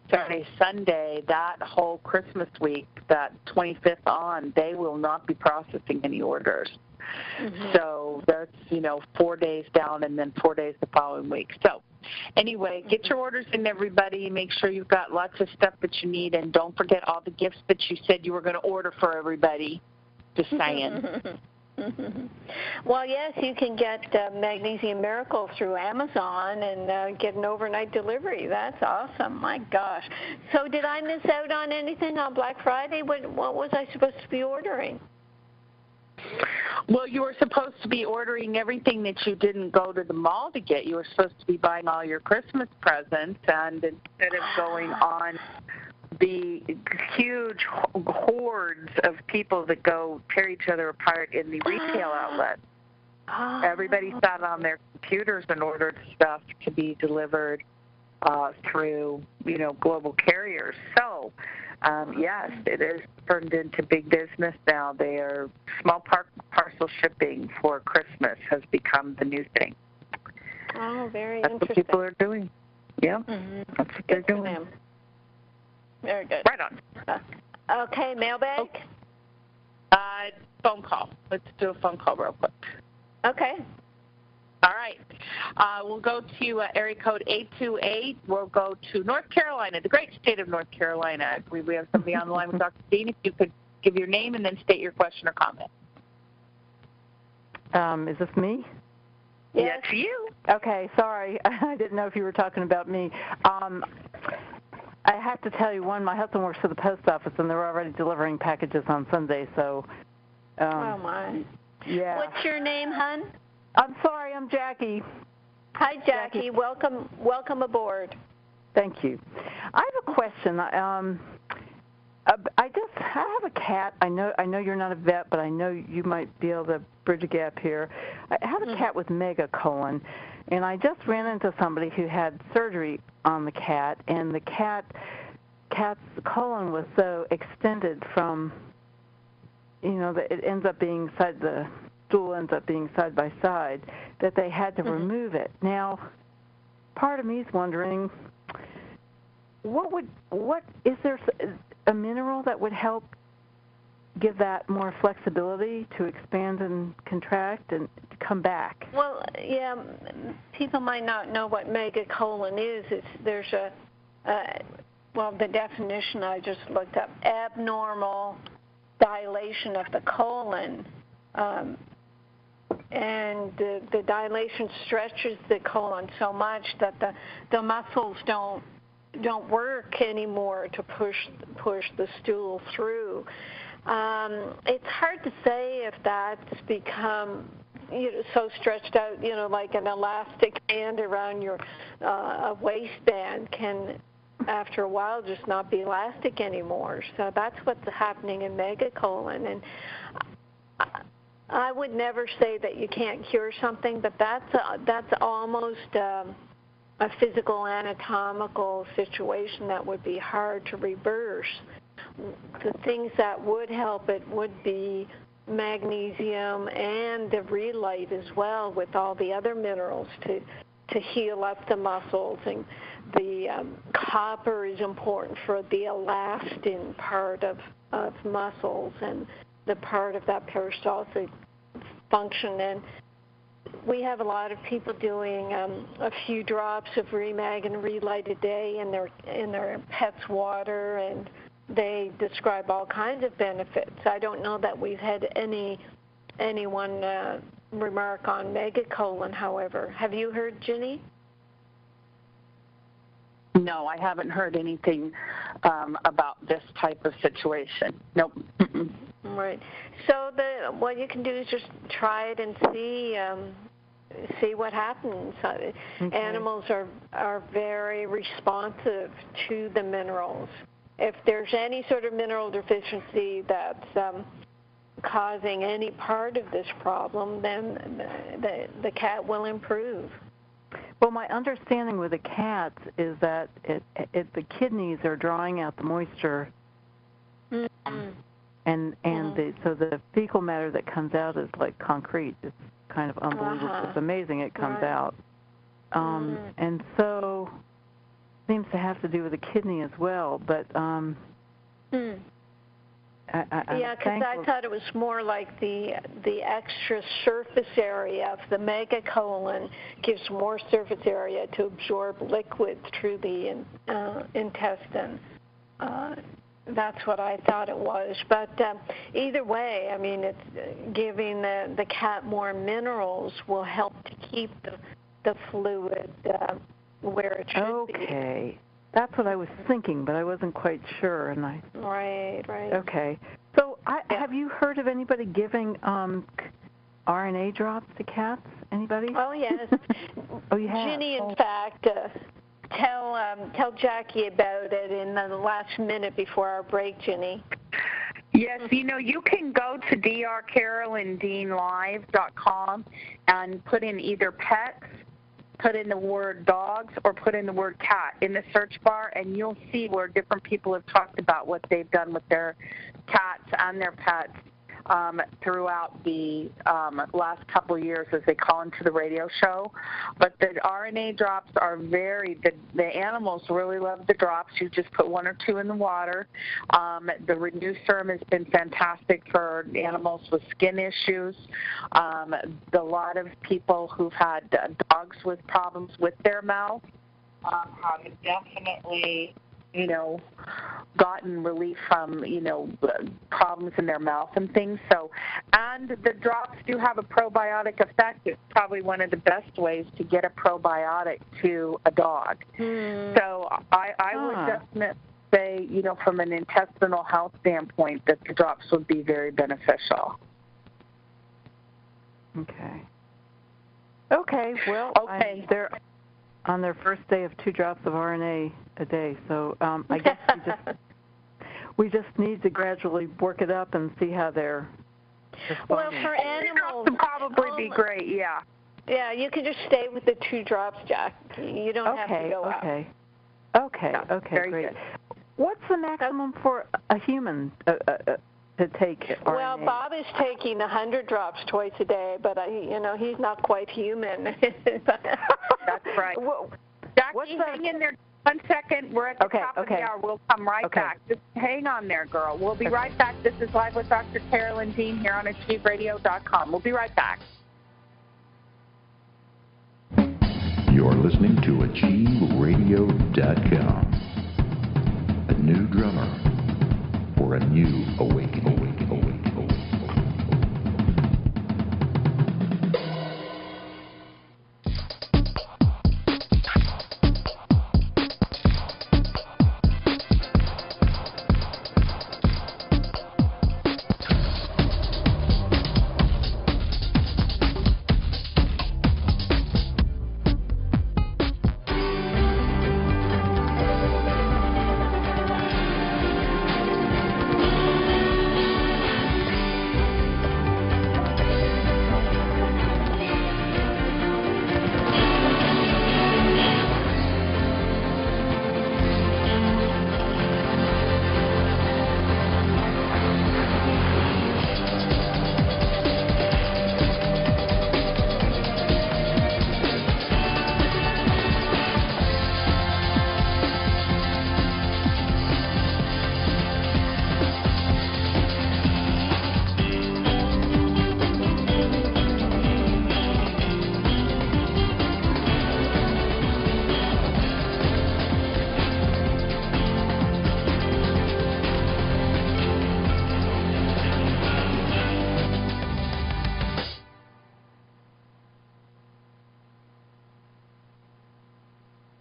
Saturday, Sunday, that whole Christmas week, that 25th on, they will not be processing any orders. So that's 4 days down and then 4 days the following week. So anyway, get your orders in, everybody. Make sure you've got lots of stuff that you need, and don't forget all the gifts that you said you were going to order for everybody. Just saying. Well, yes, you can get Magnesium Miracle through Amazon and get an overnight delivery. That's awesome. My gosh. So did I miss out on anything on Black Friday? What was I supposed to be ordering? Well, you were supposed to be ordering everything that you didn't go to the mall to get. You were supposed to be buying all your Christmas presents, and instead of going on the huge hordes of people that go tear each other apart in the retail outlets, everybody sat on their computers and ordered stuff to be delivered through, global carriers. So, yes, it is turned into big business now. They are small parcel shipping for Christmas has become the new thing. Oh, very interesting. That's what people are doing. Yeah, that's what they're doing. Very good. Right on. Okay, mailbag? Phone call. Let's do a phone call real quick. Okay. All right. We'll go to area code 828. We'll go to North Carolina, the great state of North Carolina. I believe we have somebody on the line with Dr. Dean. If you could give your name and then state your question or comment. Is this me? Yes, you. Okay, sorry. I didn't know if you were talking about me. I have to tell you, my husband works for the post office, and they're already delivering packages on Sunday, so... oh, my. Yeah. What's your name, hon? I'm sorry, I'm Jackie. Hi, Jackie. Welcome aboard. Thank you. I have a question. I have a cat. I know you're not a vet, but I know you might be able to bridge a gap here. I have a cat with megacolon, and I just ran into somebody who had surgery on the cat, and the cat's colon was so extended from, that it ends up being the stool ends up being side by side, that they had to remove it. Now, part of me is wondering, is there a mineral that would help give that more flexibility to expand and contract and to come back? Well, yeah, people might not know what megacolon is. There's the definition I just looked up, abnormal dilation of the colon. And the dilation stretches the colon so much that the muscles don't work anymore to push the stool through. It's hard to say if that's become so stretched out, like an elastic band around your waistband can, after a while, just not be elastic anymore. So that's what's happening in megacolon. And I would never say that you can't cure something, but that's almost a physical anatomical situation that would be hard to reverse. The things that would help it would be magnesium and the relight as well, with all the other minerals to heal up the muscles. And the copper is important for the elastin part of muscles and the part of that peristaltic function. And we have a lot of people doing a few drops of Remag and Relight a day in their pet's water, and they describe all kinds of benefits. I don't know that we've had anyone remark on megacolon, however. Have you heard, Ginny? No, I haven't heard anything about this type of situation. Nope. Mm-mm. Right. So what you can do is just try it and see what happens. Okay. Animals are very responsive to the minerals. If there's any sort of mineral deficiency that's causing any part of this problem, then the cat will improve. Well, my understanding with the cats is that the kidneys are drawing out the moisture, and so the fecal matter that comes out is like concrete. It's kind of unbelievable. It's amazing it comes out, and so seems to have to do with the kidney as well. But yeah, because I thought it was more like the extra surface area of the megacolon gives more surface area to absorb liquid through the intestine. That's what I thought it was. But either way, I mean, it's giving the cat more minerals will help to keep the fluid where it should be. Okay. That's what I was thinking, but I wasn't quite sure. Right. Okay. So have you heard of anybody giving RNA drops to cats? Anybody? Oh, yes. Oh, you have? Ginny, in fact, tell Jackie about it in the last minute before our break, Ginny. Yes, you can go to drcarolyndeanlive.com and put in either pets, put in the word dogs, or put in the word cat in the search bar, and you'll see where different people have talked about what they've done with their cats and their pets. throughout the last couple of years as they call into the radio show. But the RNA drops are the animals really love the drops. You just put 1 or 2 in the water. The Renew Serum has been fantastic for animals with skin issues. A lot of people who've had dogs with problems with their mouth have definitely, gotten relief from, problems in their mouth and things. So, and the drops do have a probiotic effect. It's probably one of the best ways to get a probiotic to a dog. So I would definitely say, from an intestinal health standpoint, that the drops would be very beneficial. Okay, well, they're on their first day of 2 drops of RNA a day, so I guess we just need to gradually work it up and see how they're responding. Well, for animals, would probably be great, yeah. Yeah, you can just stay with the 2 drops, Jack. You don't have to go up. Okay, great. Good. What's the maximum for a human to take RNA? Well, Bob is taking 100 drops twice a day, but he's not quite human. That's right. Jackie, hang in there 1 second. We're at the top of the hour. We'll come right back. Just hang on there, girl. We'll be right back. This is Live with Dr. Carolyn Dean here on AchieveRadio.com. We'll be right back. You're listening to AchieveRadio.com. A new drummer for a new awakening.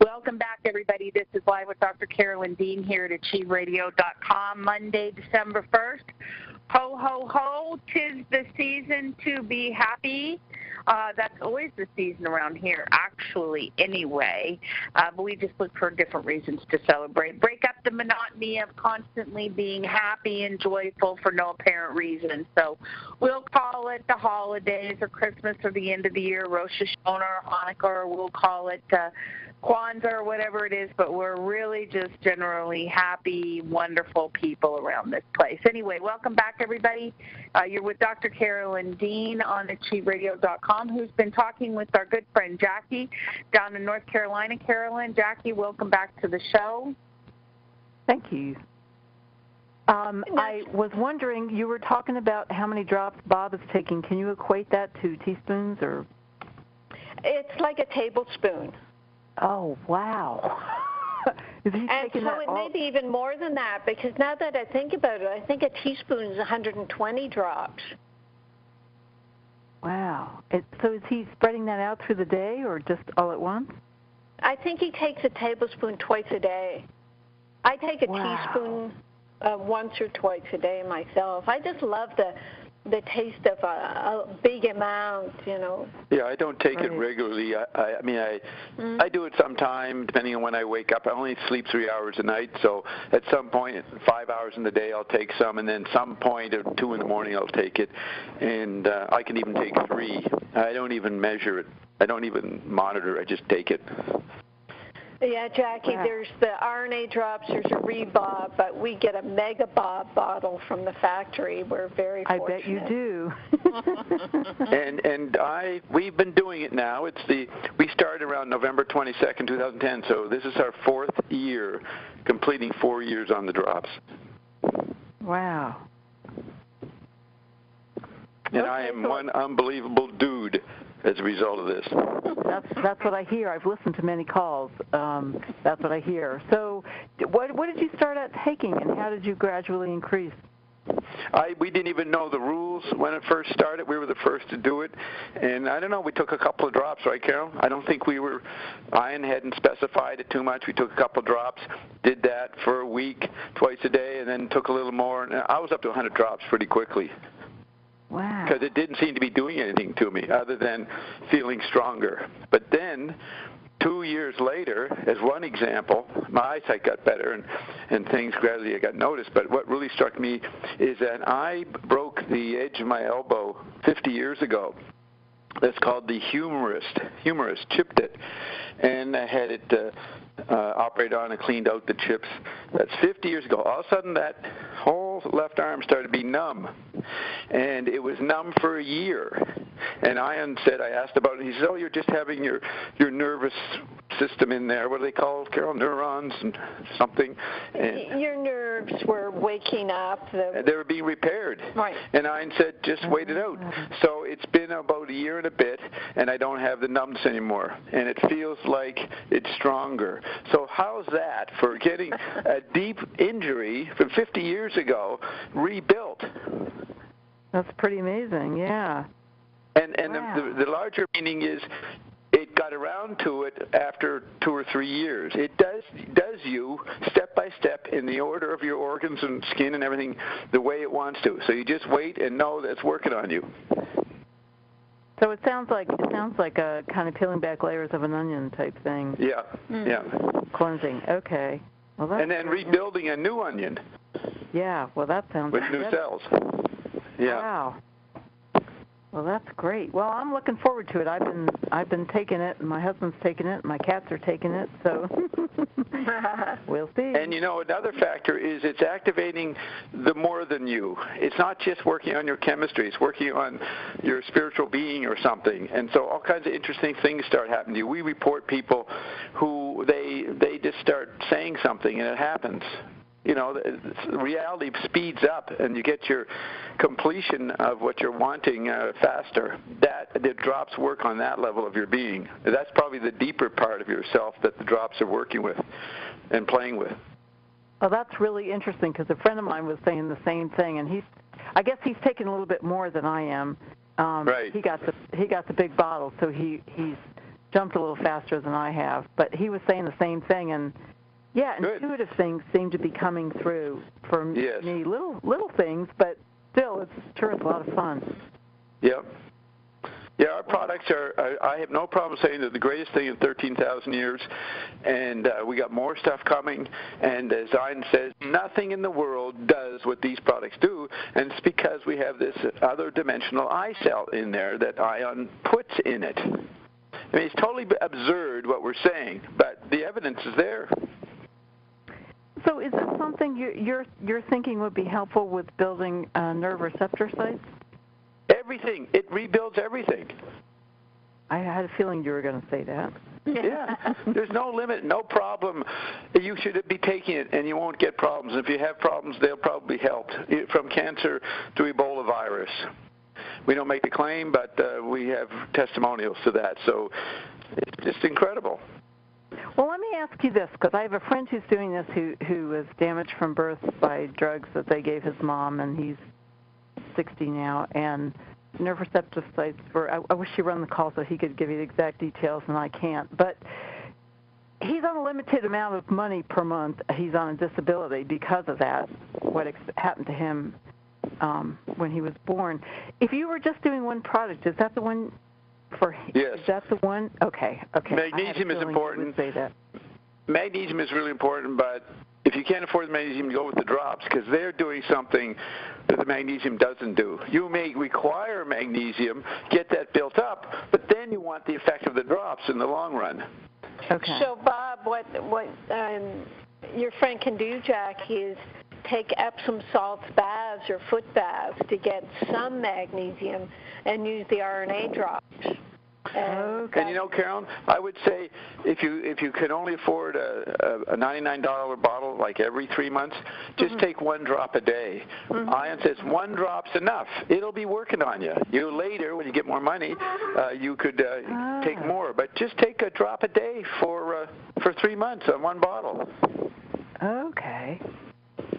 Welcome back, everybody. This is Live with Dr. Carolyn Dean here at AchieveRadio.com, Monday, December 1st. Ho, ho, ho, 'tis the season to be happy. That's always the season around here, actually, anyway. But we just look for different reasons to celebrate. Break up the monotony of constantly being happy and joyful for no apparent reason. So we'll call it the holidays or Christmas or the end of the year, Rosh Hashanah or Hanukkah, or we'll call it Kwanzaa or whatever it is, but we're really just generally happy, wonderful people around this place. Anyway, welcome back, everybody. You're with Dr. Carolyn Dean on AchieveRadio.com, who's been talking with our good friend Jackie down in North Carolina. Carolyn, Jackie, welcome back to the show. Thank you. I was wondering, you were talking about how many drops Bob is taking. Can you equate that to teaspoons or? It's like a tablespoon. Oh, wow. Is he taking so it may be even more than that, because now that I think about it, I think a teaspoon is 120 drops. Wow. So is he spreading that out through the day or just all at once? I think he takes a tablespoon twice a day. I take a teaspoon once or twice a day myself. I just love the taste of a big amount, you know. Yeah, I don't take it regularly. I do it sometime, depending on when I wake up. I only sleep 3 hours a night, so at some point, 5 hours in the day, I'll take some, and then some point at 2 in the morning, I'll take it. And I can even take 3. I don't even measure it. I don't even monitor. I just take it. Yeah, Jackie, there's the RNA drops, there's a Rebob, but we get a Mega Bob bottle from the factory. We're very fortunate. I bet you do. We've been doing it now. We started around November 22nd, 2010, so this is our 4th year, completing 4 years on the drops. Wow. And I am one unbelievable dude as a result of this. That's what I hear. I've listened to many calls. That's what I hear. So what did you start out taking, and how did you gradually increase? We didn't even know the rules when it first started. We were the first to do it. And I don't know, we took a couple of drops, right, Carol? I don't think Ian hadn't specified it too much. We took a couple of drops, did that for a week, twice a day, and then took a little more. And I was up to 100 drops pretty quickly. Wow. Because it didn't seem to be doing anything to me other than feeling stronger. But then 2 years later, as one example, my eyesight got better and things gradually got noticed. But what really struck me is that I broke the edge of my elbow 50 years ago. That's called the humerus, chipped it, and I had it operated on and cleaned out the chips. That's 50 years ago. All of a sudden, that whole left arm started to be numb, and it was numb for a year. And Ian said, I asked about it. He said, "Oh, you're just having your nervous system in there. What do they call it, Carol? Neurons and something." And your nerves were waking up. They were being repaired. Right. And Ian said, "Just wait it out." So it's been about a year and a bit, and I don't have the numbness anymore, and it feels like it's stronger. So how's that for getting a deep injury from 50 years ago rebuilt? That's pretty amazing, yeah. And wow. the larger meaning is it got around to it after 2 or 3 years. It does you step by step in the order of your organs and skin and everything the way it wants to. So you just wait and know that it's working on you. So it sounds like a kind of peeling back layers of an onion type thing. Yeah, yeah. Cleansing. Okay. Well, that's and then rebuilding a new onion. Yeah. Well, that sounds with new cells. Yeah. Wow. Well, that's great. Well, I'm looking forward to it. I've been taking it, and my husband's taking it, and my cats are taking it, so we'll see. And, another factor is it's activating the more than you. It's not just working on your chemistry. It's working on your spiritual being or something. And so all kinds of interesting things start happening to you. We report people who they just start saying something, and it happens. Reality speeds up, and you get your completion of what you're wanting faster. The drops work on that level of your being. That's probably the deeper part of yourself that the drops are working with and playing with. Oh, that's really interesting, because a friend of mine was saying the same thing, and I guess he's taken a little bit more than I am. Right. He got the big bottle, so he's jumped a little faster than I have. But he was saying the same thing, and yeah, good. Intuitive things seem to be coming through for yes. me, little things, but still, it's a lot of fun. Yep. Yeah, our products I have no problem saying they're the greatest thing in 13,000 years, and we got more stuff coming, and as Ian says, nothing in the world does what these products do, and it's because we have this other dimensional eye cell in there that Ion puts in it. I mean, it's totally absurd what we're saying, but the evidence is there. So is this something you're thinking would be helpful with building nerve receptor sites? Everything. It rebuilds everything. I had a feeling you were going to say that. Yeah. There's no limit, no problem. You should be taking it, and you won't get problems. If you have problems, they'll probably be helped, from cancer to Ebola virus. We don't make the claim, but we have testimonials to that. So it's just incredible. Well, let me ask you this, because I have a friend who's doing this who was damaged from birth by drugs that they gave his mom, and he's 60 now, and nerve receptor sites I wish he were on the call so he could give you the exact details, and I can't. But he's on a limited amount of money per month. He's on a disability because of that, what happened to him when he was born. If you were just doing one product, is that the one for yes. Is that the one? Okay. Magnesium is important. Say that. Magnesium is really important, but if you can't afford the magnesium, go with the drops, because they're doing something that the magnesium doesn't do. You may require magnesium, get that built up, but then you want the effect of the drops in the long run. Okay. So, Bob, what your friend can do, Jackie, is take Epsom salts baths or foot baths to get some magnesium and use the RNA drops. And Carolyn, I would say if you can only afford a $99 bottle like every 3 months, just take 1 drop a day. Ion says 1 drop's enough. It'll be working on you. You later, when you get more money, you could take more, but just take a drop a day for 3 months on 1 bottle. Okay.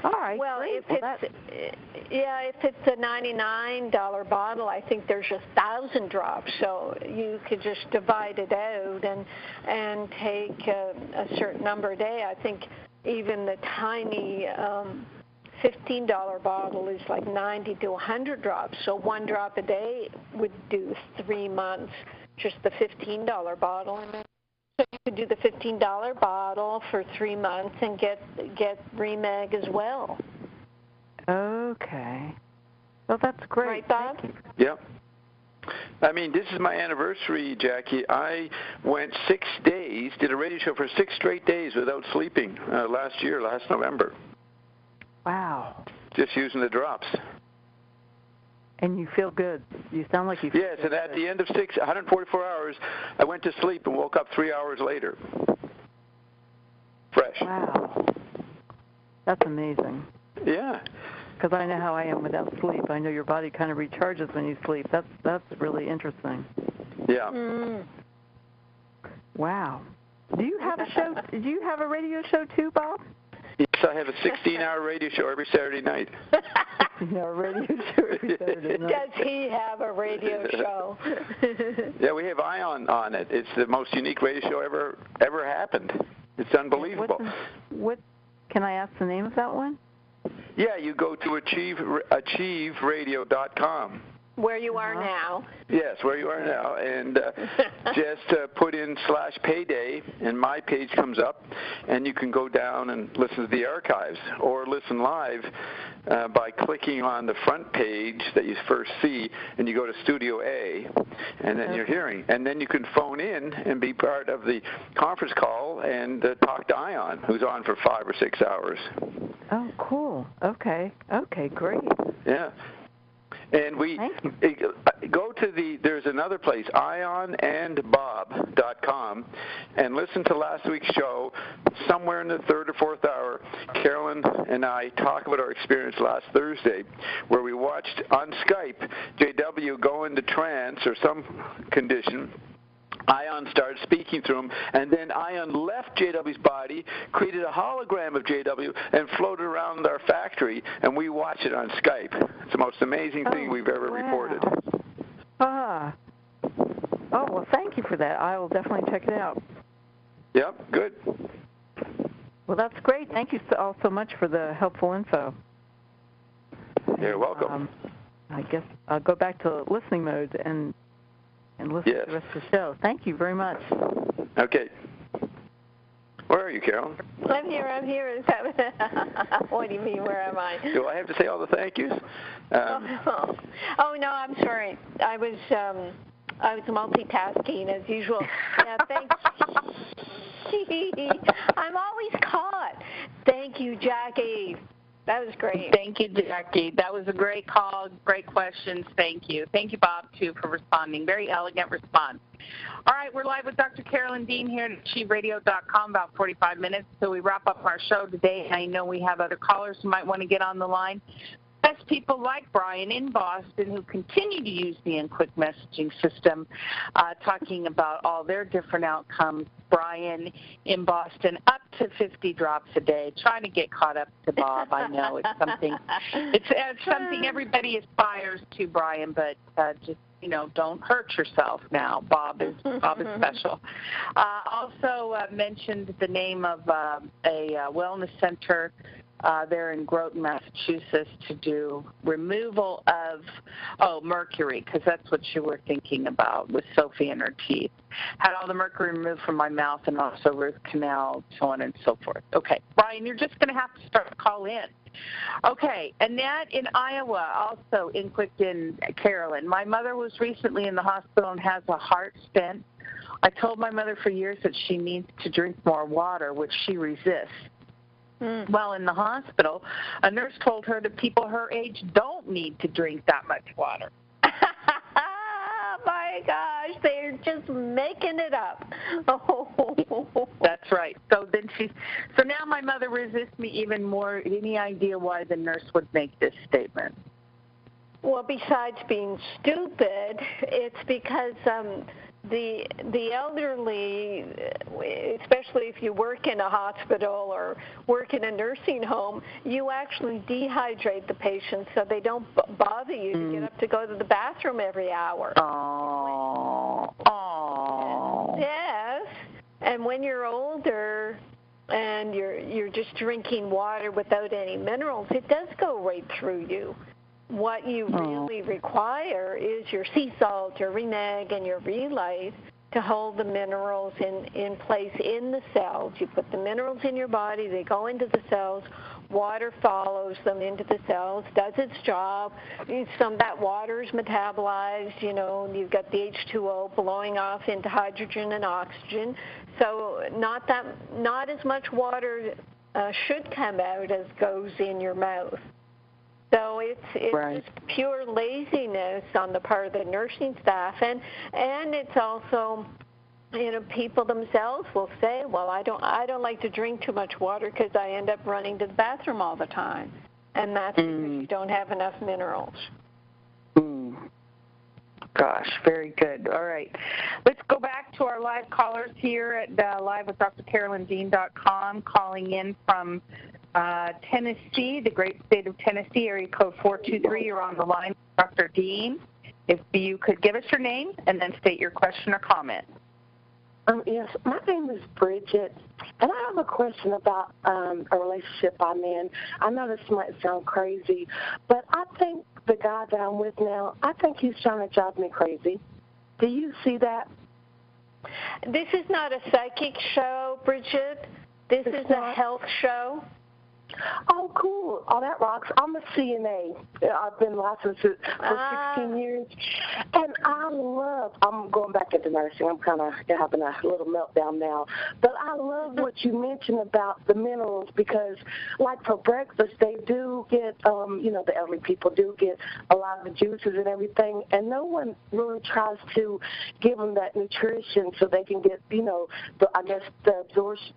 All right. Well, great. if it's a $99 bottle, I think there's 1,000 drops. So you could just divide it out and take a certain number a day. I think even the tiny $15 bottle is like 90 to 100 drops. So 1 drop a day would do 3 months. Just the $15 bottle. So you could do the $15 bottle for 3 months and get Remag as well. Okay. Well, that's great. Right, Bob? Yep. I mean, this is my anniversary, Jackie. I went 6 days, did a radio show for 6 straight days without sleeping last November. Wow. Just using the drops. And you feel good. You sound like you feel Yes, good. and at the end of 144 hours, I went to sleep and woke up 3 hours later. Fresh. Wow. That's amazing. Yeah. Because I know how I am without sleep. I know your body kind of recharges when you sleep. That's really interesting. Yeah. Wow. Do you have a show? Do you have a radio show too, Bob? Yes, I have a 16-hour radio show every Saturday night. A radio show every Saturday night. Does he have a radio show? Yeah, we have Ion on it. It's the most unique radio show ever happened. It's unbelievable. What? Can I ask the name of that one? Yeah, you go to achieveradio.com. Where you are now. Yes, where you are now, and just put in /payday, and my page comes up, and you can go down and listen to the archives, or listen live by clicking on the front page that you first see, and you go to Studio A, and then you're hearing, and then you can phone in and be part of the conference call and talk to Ion, who's on for 5 or 6 hours. Oh, cool. Okay, great. Yeah. And we go to there's another place, ionandbob.com, and listen to last week's show. Somewhere in the 3rd or 4th hour, Carolyn and I talk about our experience last Thursday, where we watched on Skype JW go into trance or some condition. Ion started speaking through him, and then Ion left JW's body, created a hologram of JW, and floated around our factory, and we watched it on Skype. It's the most amazing thing we've ever reported. Oh, well, thank you for that. I will definitely check it out. Yep, good. Well, that's great. Thank you all so much for the helpful info. You're welcome. I guess I'll go back to listening mode and listen to the rest of the show. Thank you very much. Okay. Where are you, Carolyn? I'm here. What do you mean, where am I? Do I have to say all the thank yous? Oh, no, I'm sorry. I was multitasking as usual. Yeah, thanks. I'm always caught. Thank you, Jackie. That was great. Thank you, Jackie. That was a great call, great questions. Thank you. Thank you, Bob, too, for responding. Very elegant response. All right, we're live with Dr. Carolyn Dean here at AchieveRadio.com, about 45 minutes till we wrap up our show today. I know we have other callers who might want to get on the line. Best people like Brian in Boston who continue to use the InQuick messaging system, talking about all their different outcomes. Brian in Boston, up to 50 drops a day, trying to get caught up to Bob. I know it's something everybody aspires to, Brian, but just don't hurt yourself now. Bob is special. Also mentioned the name of a wellness center there in Groton, Massachusetts, to do removal of mercury, because that's what you were thinking about with Sophie and her teeth. Had all the mercury removed from my mouth and also root canal, so on and so forth. Okay, Brian, you're just going to have to start to call in. Okay, Annette in Iowa, also InQuick in Carolyn. My mother was recently in the hospital and has a heart stent. I told my mother for years that she needs to drink more water, which she resists. While in the hospital, a nurse told her that people her age don't need to drink that much water. My gosh, they're just making it up. That's right. So now my mother resists me even more. Any idea why the nurse would make this statement? Well, besides being stupid, it's because the elderly, especially if you work in a hospital or work in a nursing home, you actually dehydrate the patients so they don't bother you to get up to go to the bathroom every hour. Oh. Yes. And when you're older and you're just drinking water without any minerals, it does go right through you. What you really require is your sea salt, your reneg, and your relight to hold the minerals in place in the cells. You put the minerals in your body, they go into the cells, water follows them into the cells, does its job. Some of that water is metabolized, you've got the H2O blowing off into hydrogen and oxygen. So not as much water should come out as goes in your mouth. So it's right. just pure laziness on the part of the nursing staff, and it's also, people themselves will say, well, I don't like to drink too much water because I end up running to the bathroom all the time, and that's because you don't have enough minerals. Gosh, very good. All right. Let's go back to our live callers here at livewithdracarolyndean.com, calling in from Tennessee, the great state of Tennessee, area code 423. You're on the line with Dr. Dean. If you could give us your name and then state your question or comment. Yes, my name is Bridget, and I have a question about a relationship I'm in. I know this might sound crazy, but I think the guy that I'm with now, I think he's trying to drive me crazy. Do you see that? This is not a psychic show, Bridget. This is a health show. Oh, cool. Oh, that rocks. I'm a CNA. I've been licensed for 16 years. And I'm going back into nursing. I'm kind of having a little meltdown now. But I love what you mentioned about the minerals because, like for breakfast, they do get, the elderly people do get a lot of the juices and everything. And no one really tries to give them that nutrition so they can get, the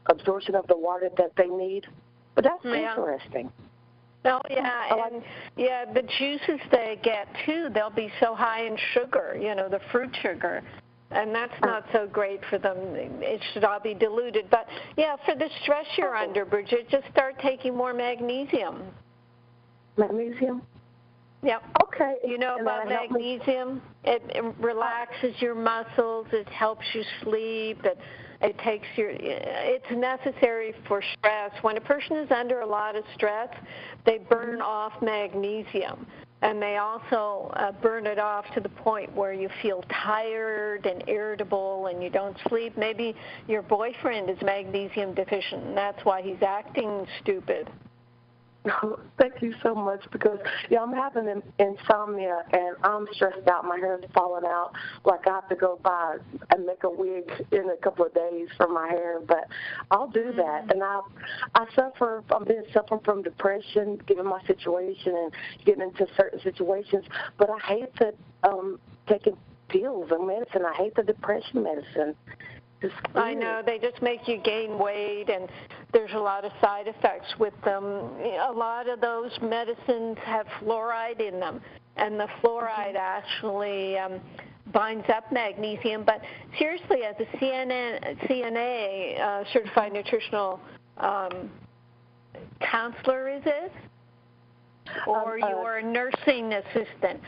absorption of the water that they need. But that's interesting. Oh, yeah, and the juices they get, too, they'll be so high in sugar, the fruit sugar, and that's not so great for them. It should all be diluted. But, for the stress you're under, Bridget, just start taking more magnesium. Magnesium? Yep. Okay. You know about magnesium? It relaxes your muscles. It helps you sleep. It's necessary for stress. When a person is under a lot of stress, they burn off magnesium. And they also burn it off to the point where you feel tired and irritable and you don't sleep. Maybe your boyfriend is magnesium deficient, and that's why he's acting stupid. Thank you so much because, I'm having insomnia and I'm stressed out. My hair is falling out. Like I have to go buy and make a wig in a couple of days for my hair, but I'll do that. And I've been suffering from depression given my situation and getting into certain situations, but I hate taking pills and medicine. I hate the depression medicine. I know, they just make you gain weight, and there's a lot of side effects with them. A lot of those medicines have fluoride in them, and the fluoride actually binds up magnesium. But seriously, as a CNA, certified nutritional counselor, is it? Or you're a nursing assistant,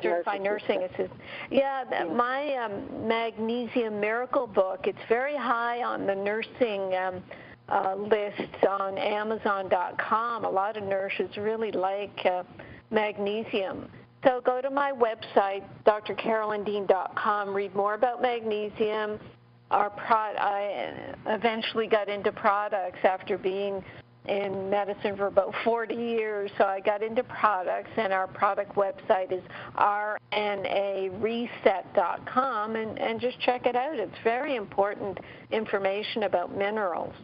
certified nursing assistant. My Magnesium Miracle book, it's very high on the nursing lists on Amazon.com. A lot of nurses really like magnesium. So go to my website, drcarolyndean.com, read more about magnesium. I eventually got into products after being in medicine for about 40 years, so I got into products, and our product website is rnareset.com, and just check it out. It's very important information about minerals.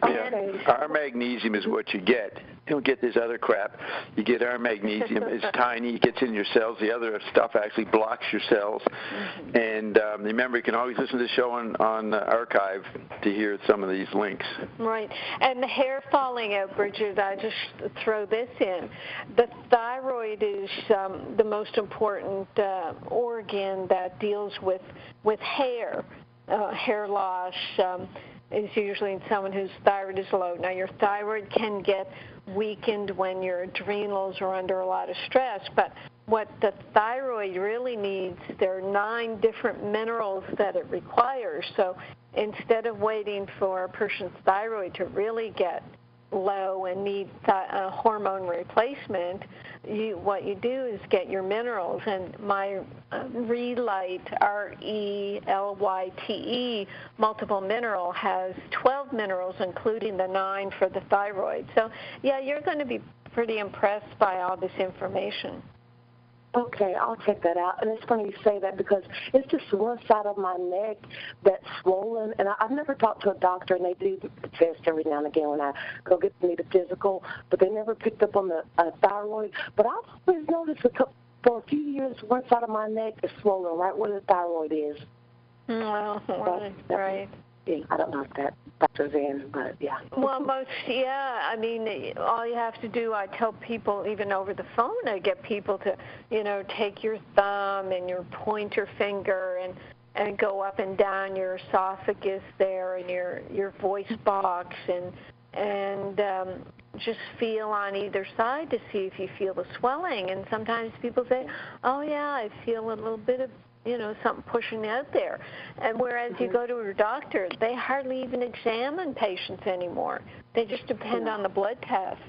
Yeah, our magnesium is what you get. You don't get this other crap. You get our magnesium. It's tiny. It gets in your cells. The other stuff actually blocks your cells. Mm-hmm. And remember, you can always listen to the show on archive to hear some of these links. Right. And the hair falling out, Bridget, I just throw this in. The thyroid is the most important organ that deals with hair, hair loss. Is usually in someone whose thyroid is low. Now, your thyroid can get weakened when your adrenals are under a lot of stress, but what the thyroid really needs, there are 9 different minerals that it requires. So instead of waiting for a person's thyroid to really get low and need hormone replacement, what you do is get your minerals. And my Relight, RELYTE, multiple mineral has 12 minerals, including the 9 for the thyroid. So, yeah, you're going to be pretty impressed by all this information. Okay, I'll check that out. And it's funny you say that because it's just one side of my neck that's swollen. And I've never talked to a doctor, and they do the test every now and again when I go get me the physical, but they never picked up on the thyroid. But I've always noticed for a few years, one side of my neck is swollen right where the thyroid is. Well, right. I don't know if that factors in, but yeah. Well, I mean, all you have to do, I tell people, even over the phone, I get people to, take your thumb and your pointer finger and go up and down your esophagus there and your voice box and just feel on either side to see if you feel the swelling. And sometimes people say, oh, yeah, I feel a little bit of something pushing out there. And whereas you go to your doctor, they hardly even examine patients anymore. They just depend on the blood test.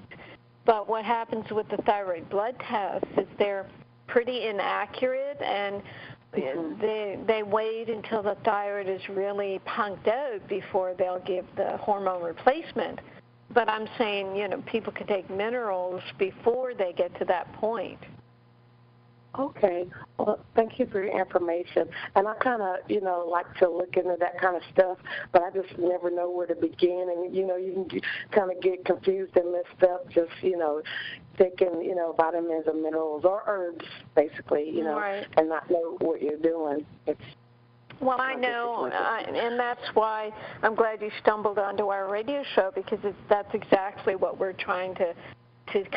But what happens with the thyroid blood tests is they're pretty inaccurate, and they wait until the thyroid is really punked out before they'll give the hormone replacement. But I'm saying, people can take minerals before they get to that point. Okay. Well, thank you for your information. And I kind of, like to look into that kind of stuff, but I just never know where to begin. And, you can kind of get confused and messed up just, taking, vitamins and minerals or herbs, basically, right. And not know what you're doing. Well, I know, and that's why I'm glad you stumbled onto our radio show, because that's exactly what we're trying to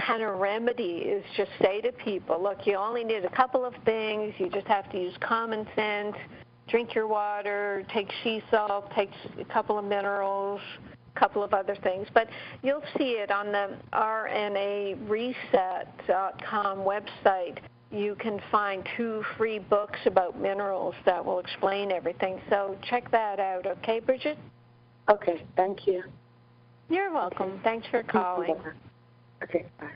kind of remedy, is just say to people, look, you only need a couple of things. You just have to use common sense, drink your water, take sea salt, take a couple of minerals, a couple of other things. But you'll see it on the rnareset.com website. You can find 2 free books about minerals that will explain everything. So check that out, okay, Bridget? Okay, thank you. You're welcome. Okay. Thanks for calling. Okay, bye.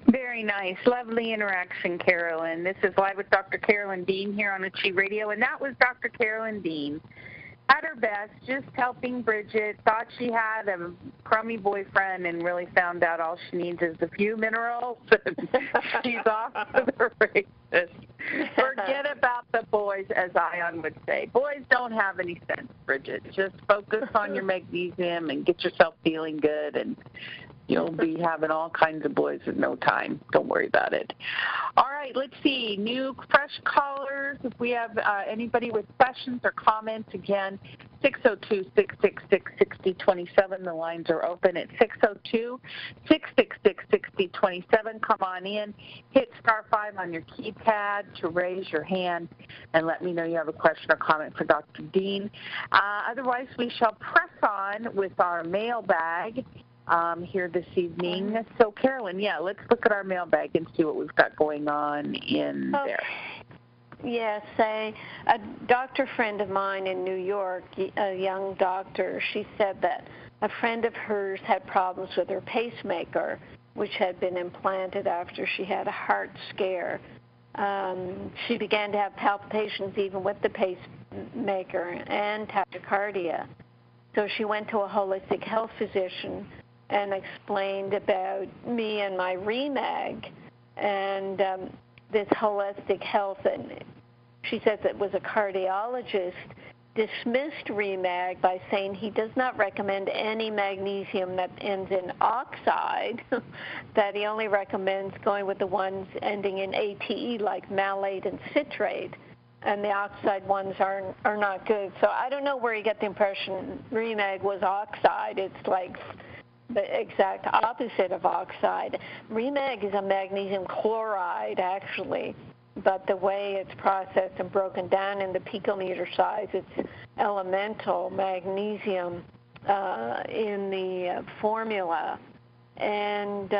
Very nice. Lovely interaction, Carolyn. This is Live with Dr. Carolyn Dean here on Achieve Radio, and that was Dr. Carolyn Dean. At her best, just helping Bridget, thought she had a crummy boyfriend and really found out all she needs is a few minerals, and she's off to the races. Forget about the boys, as Ion would say. Boys don't have any sense, Bridget. Just focus on your magnesium and get yourself feeling good, and you'll be having all kinds of boys in no time. Don't worry about it. All right, let's see. New, fresh callers. If we have anybody with questions or comments, again, 602-666-6027. The lines are open at 602-666-6027. Come on in. Hit *5 on your keypad to raise your hand and let me know you have a question or comment for Dr. Dean. Otherwise, we shall press on with our mailbag here this evening. So, Carolyn, let's look at our mailbag and see what we've got going on in there. Yes, a doctor friend of mine in New York, a young doctor, she said that a friend of hers had problems with her pacemaker, which had been implanted after she had a heart scare. She began to have palpitations even with the pacemaker and tachycardia. So she went to a holistic health physician and explained about me and my REMAG, and this holistic health, and she says it was a cardiologist, dismissed REMAG by saying he does not recommend any magnesium that ends in oxide, that he only recommends going with the ones ending in ATE like malate and citrate, and the oxide ones are not good. So I don't know where you get the impression REMAG was oxide. It's like the exact opposite of oxide. REMAG is a magnesium chloride, actually, but the way it's processed and broken down in the picometer size, it's elemental magnesium in the formula. And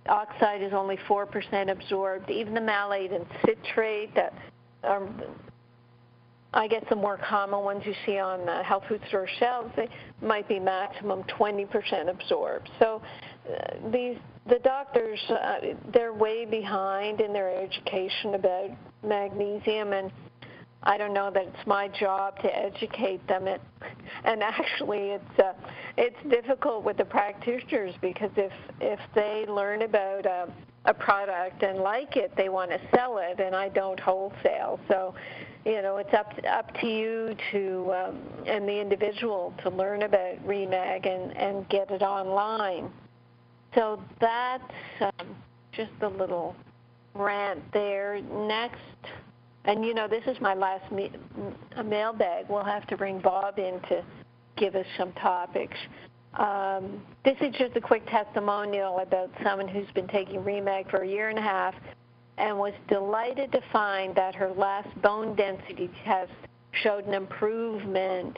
oxide is only 4% absorbed. Even the malate and citrate, that I guess the more common ones you see on the health food store shelves, they might be maximum 20% absorbed. So the doctors, they're way behind in their education about magnesium, and I don't know that it's my job to educate them. And actually, it's difficult with the practitioners, because if they learn about a product and like it, they want to sell it, and I don't wholesale. So, it's up to you to and the individual to learn about REMAG and get it online. So that's just a little rant there. Next, and this is my last mailbag. We'll have to bring Bob in to give us some topics. This is just a quick testimonial about someone who's been taking REMAG for 1.5 years and was delighted to find that her last bone density test showed an improvement.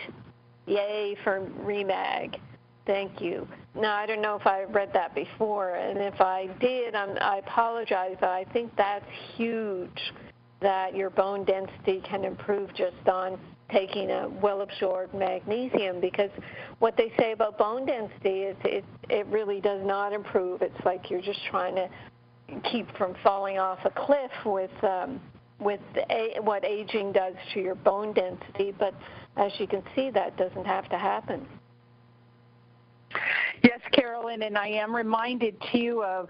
Yay for REMAG. Thank you. Now, I don't know if I read that before, and if I did, I apologize, but I think that's huge, that your bone density can improve just on taking a well-absorbed magnesium, because what they say about bone density is it really does not improve. It's like you're just trying to keep from falling off a cliff with what aging does to your bone density, but as you can see, that doesn't have to happen. Yes, Carolyn, and I am reminded, too, of,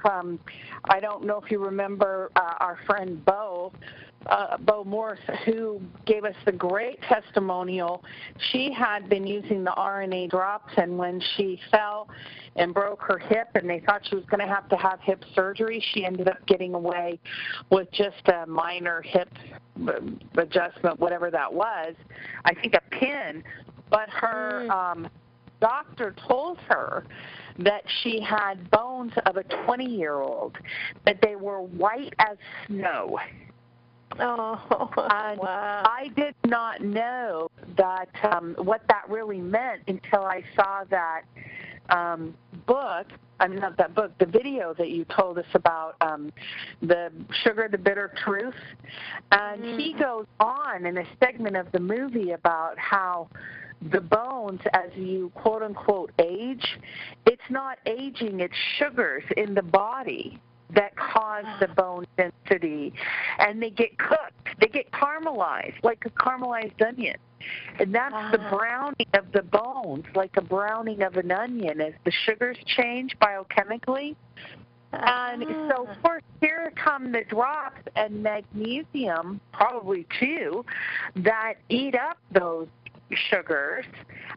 I don't know if you remember our friend Bo Morse, who gave us the great testimonial. She had been using the RNA drops, and when she fell and broke her hip and they thought she was going to have hip surgery, she ended up getting away with just a minor hip adjustment, whatever that was. I think a pin, but her doctor told her that she had bones of a 20-year-old, that they were white as snow. Oh, wow. I did not know that what that really meant until I saw that book. I mean, not that book, the video that you told us about, the Sugar, the Bitter Truth. And he goes on in a segment of the movie about how the bones, as you quote-unquote age, it's not aging, it's sugars in the body that cause the bone density, and they get cooked, they get caramelized, like a caramelized onion. And that's the browning of the bones, like a browning of an onion, as the sugars change biochemically. And so, of course, here come the drops and magnesium, probably too, that eat up those sugars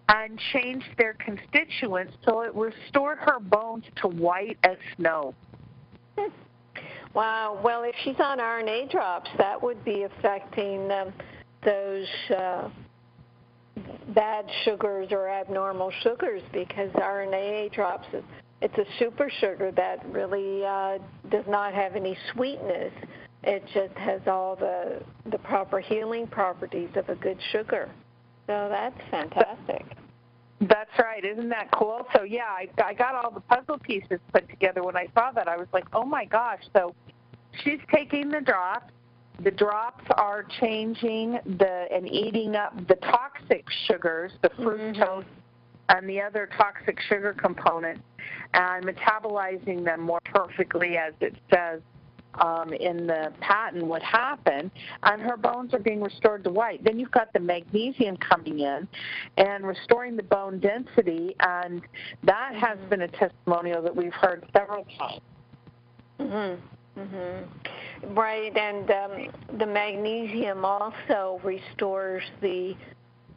and change their constituents, so it restored her bones to white as snow. Wow. Well, if she's on RNA drops, that would be affecting those bad sugars or abnormal sugars, because RNA drops, it's a super sugar that really does not have any sweetness. It just has all the proper healing properties of a good sugar. So that's fantastic. That's right. Isn't that cool? So, yeah, I got all the puzzle pieces put together. When I saw that, I was like, oh, my gosh. So she's taking the drops. The drops are changing and eating up the toxic sugars, the fructose and the other toxic sugar components, and metabolizing them more perfectly, as it says in the patent would happen, and her bones are being restored to white. Then you've got the magnesium coming in and restoring the bone density, and that has been a testimonial that we've heard several times. Right, and the magnesium also restores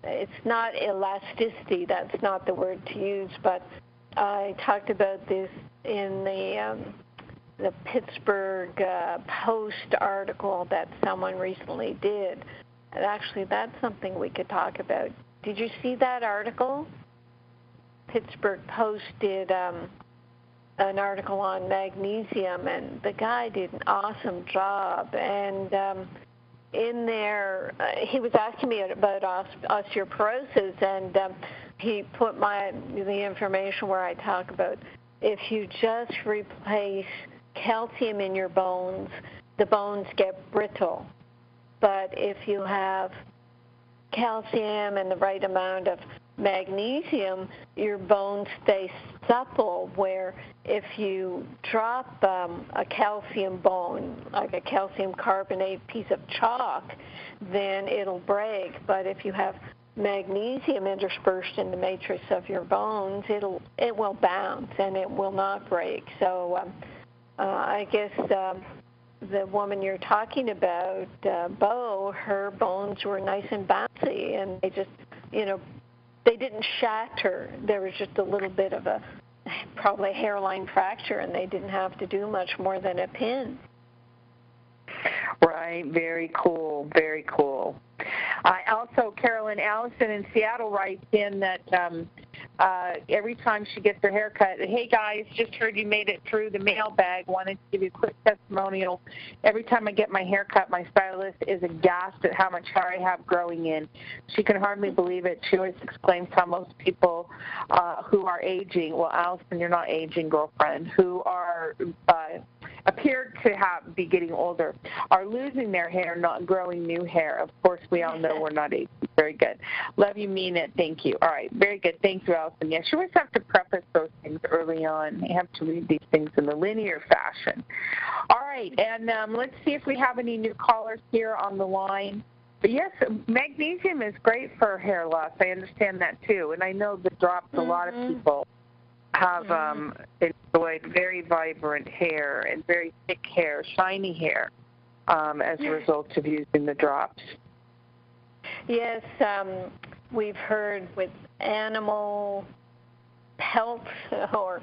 it's not elasticity, that's not the word to use, but I talked about this in the Pittsburgh Post article that someone recently did. And actually, that's something we could talk about. Did you see that article? Pittsburgh Post did an article on magnesium, and the guy did an awesome job. And in there, he was asking me about osteoporosis, and he put the information where I talk about if you just replace calcium in your bones, the bones get brittle. But if you have calcium and the right amount of magnesium, your bones stay supple, where if you drop a calcium bone, like a calcium carbonate piece of chalk, then it'll break. But if you have magnesium interspersed in the matrix of your bones, it will bounce and it will not break. So I guess the woman you're talking about, Bo, her bones were nice and bouncy, and they just, they didn't shatter. There was just a little bit of probably a hairline fracture, and they didn't have to do much more than a pin. Right, very cool, very cool. Also, Carolyn Allison in Seattle writes in that every time she gets her hair cut, hey guys, just heard you made it through the mailbag, wanted to give you a quick testimonial. Every time I get my hair cut, my stylist is aghast at how much hair I have growing in. She can hardly believe it. She always exclaims how most people who are aging, well, Allison, you're not aging, girlfriend, who are appear to be getting older, are losing their hair, not growing new hair. Of course, we all know we're not aging. Very good. Love you, mean it. Thank you. All right. Very good. Thank you, Allison. Yes, you always have to preface those things early on. You have to read these things in the linear fashion. All right. And let's see if we have any new callers here on the line. But yes, magnesium is great for hair loss. I understand that, too. And I know the drops, a lot of people have enjoyed very vibrant hair and very thick hair, shiny hair, as a result of using the drops. Yes, we've heard with animal pelts or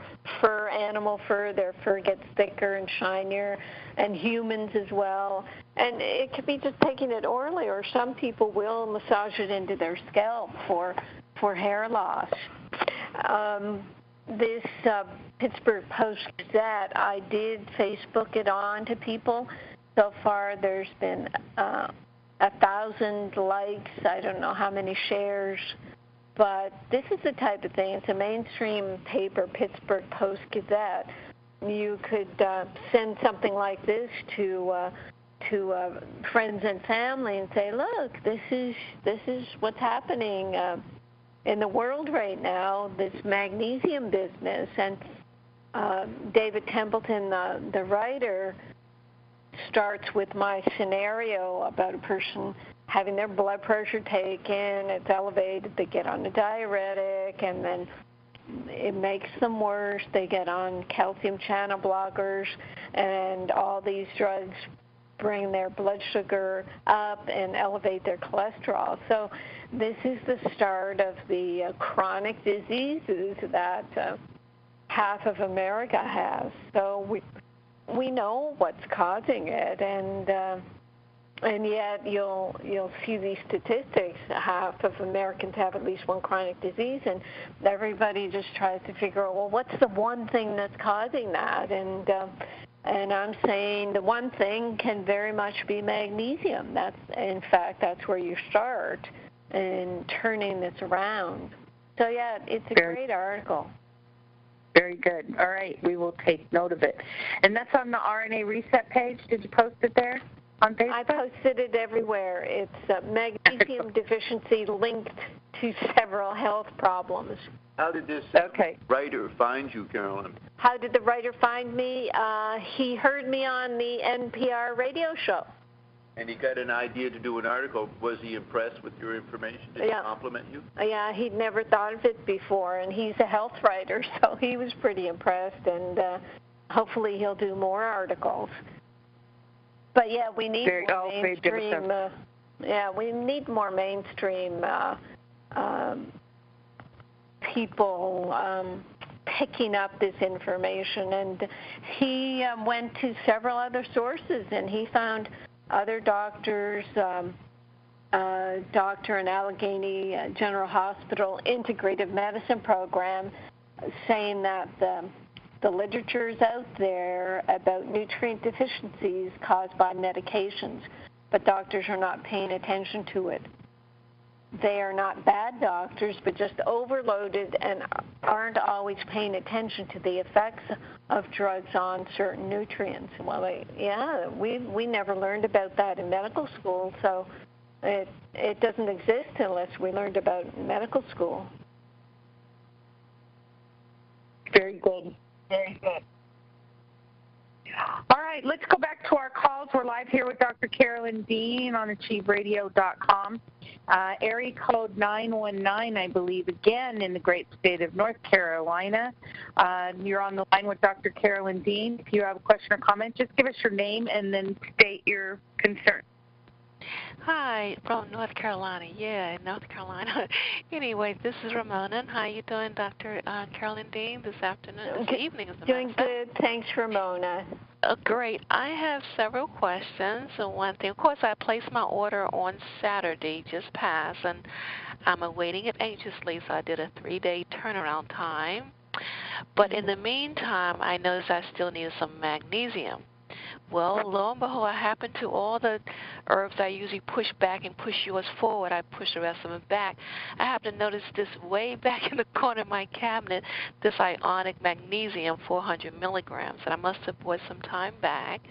animal fur, their fur gets thicker and shinier, and humans as well. And it could be just taking it orally, or some people will massage it into their scalp for hair loss. This Pittsburgh Post-Gazette, I did Facebook it on to people. So far, there's been 1,000 likes. I don't know how many shares. But this is the type of thing. It's a mainstream paper, Pittsburgh Post-Gazette. You could send something like this to friends and family and say, look, this is what's happening in the world right now, this magnesium business. And David Templeton, the writer, starts with my scenario about a person having their blood pressure taken, it's elevated, they get on a diuretic, and then it makes them worse. They get on calcium channel blockers, and all these drugs bring their blood sugar up and elevate their cholesterol. So this is the start of the chronic diseases that half of America has. So we know what's causing it, and yet you'll see these statistics. Half of Americans have at least one chronic disease, and everybody just tries to figure out, well, what's the one thing that's causing that? And I'm saying the one thing can very much be magnesium. In fact, that's where you start in turning this around. So yeah, it's a great article. Very good. All right, we will take note of it. And that's on the RNA Reset page. Did you post it there? on Facebook? I posted it everywhere. It's magnesium deficiency linked to several health problems. How did this writer find you, Carolyn? How did the writer find me? He heard me on the NPR radio show. And he got an idea to do an article. Was he impressed with your information? Did he compliment you? Yeah, he'd never thought of it before, and he's a health writer, so he was pretty impressed, and hopefully he'll do more articles. But yeah, we need more mainstream. We need more mainstream people picking up this information. And he went to several other sources, and he found other doctors, doctor in Allegheny General Hospital Integrative Medicine Program, saying that the literature is out there about nutrient deficiencies caused by medications, but doctors are not paying attention to it. They are not bad doctors, but just overloaded and aren't always paying attention to the effects of drugs on certain nutrients. Well, we never learned about that in medical school, so it doesn't exist unless we learned about it in medical school. Very good. Very good. All right, let's go back to our calls. We're live here with Dr. Carolyn Dean on achieveradio.com. Area code 919, I believe, again in the great state of North Carolina. You're on the line with Dr. Carolyn Dean. If you have a question or comment, just give us your name and then state your concern. Hi, from North Carolina. Yeah, North Carolina. Anyway, this is Ramona. How you doing, Dr. Carolyn Dean, this afternoon, this evening? Doing good. Thanks, Ramona. Great. I have several questions. One thing, of course, I placed my order on Saturday, just passed, and I'm awaiting it anxiously, so I did a 3-day turnaround time. But in the meantime, I noticed I still needed some magnesium. Well, lo and behold, I happen to all the herbs I usually push back and push yours forward. I push the rest of them back. I happen to notice this way back in the corner of my cabinet, this ionic magnesium, 400 milligrams, and I must have bought some time back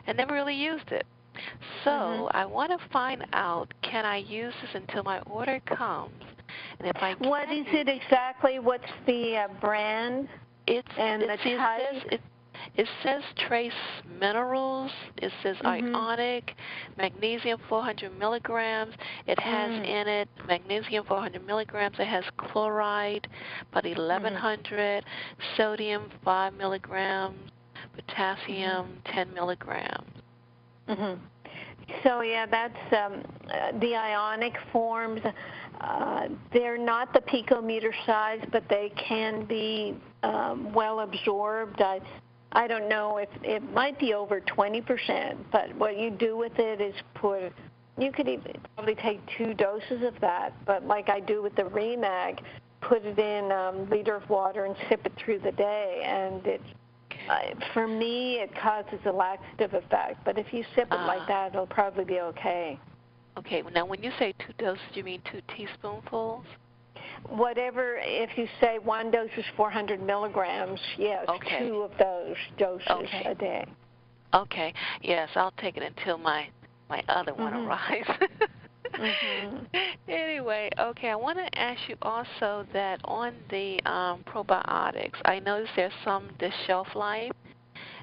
and never really used it. So I want to find out, can I use this until my order comes? And if I can, what is it exactly? What's the brand and the type? It says trace minerals. It says ionic, magnesium 400 milligrams. It has in it magnesium 400 milligrams. It has chloride, about 1,100, sodium 5 milligrams, potassium 10 milligrams. So, yeah, that's the ionic forms. They're not the picometer size, but they can be well absorbed. I don't know if it might be over 20%, but what you do with it is you could even probably take 2 doses of that, but like I do with the Remag, put it in a liter of water and sip it through the day, and for me, it causes a laxative effect, but if you sip it like that, it'll probably be okay. Okay, now when you say 2 doses, you mean 2 teaspoonfuls? Whatever, if you say 1 dose is 400 milligrams, yes, 2 of those doses a day. Okay, yes, I'll take it until my other one arrives. Anyway, okay, I want to ask you also that on the probiotics, I noticed there's some that's shelf life,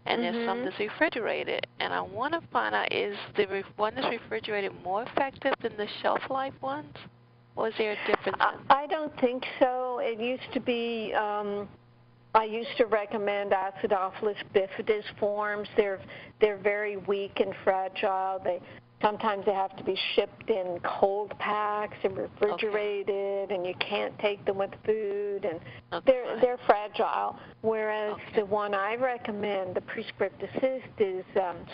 and there's some that's refrigerated, and I want to find out, is the one that's refrigerated more effective than the shelf life ones? Or is there a difference? I don't think so. It used to be, I used to recommend Acidophilus bifidus forms. They're very weak and fragile. Sometimes they have to be shipped in cold packs and refrigerated, and you can't take them with food, and they're fragile. Whereas the one I recommend, the Prescript Assist, is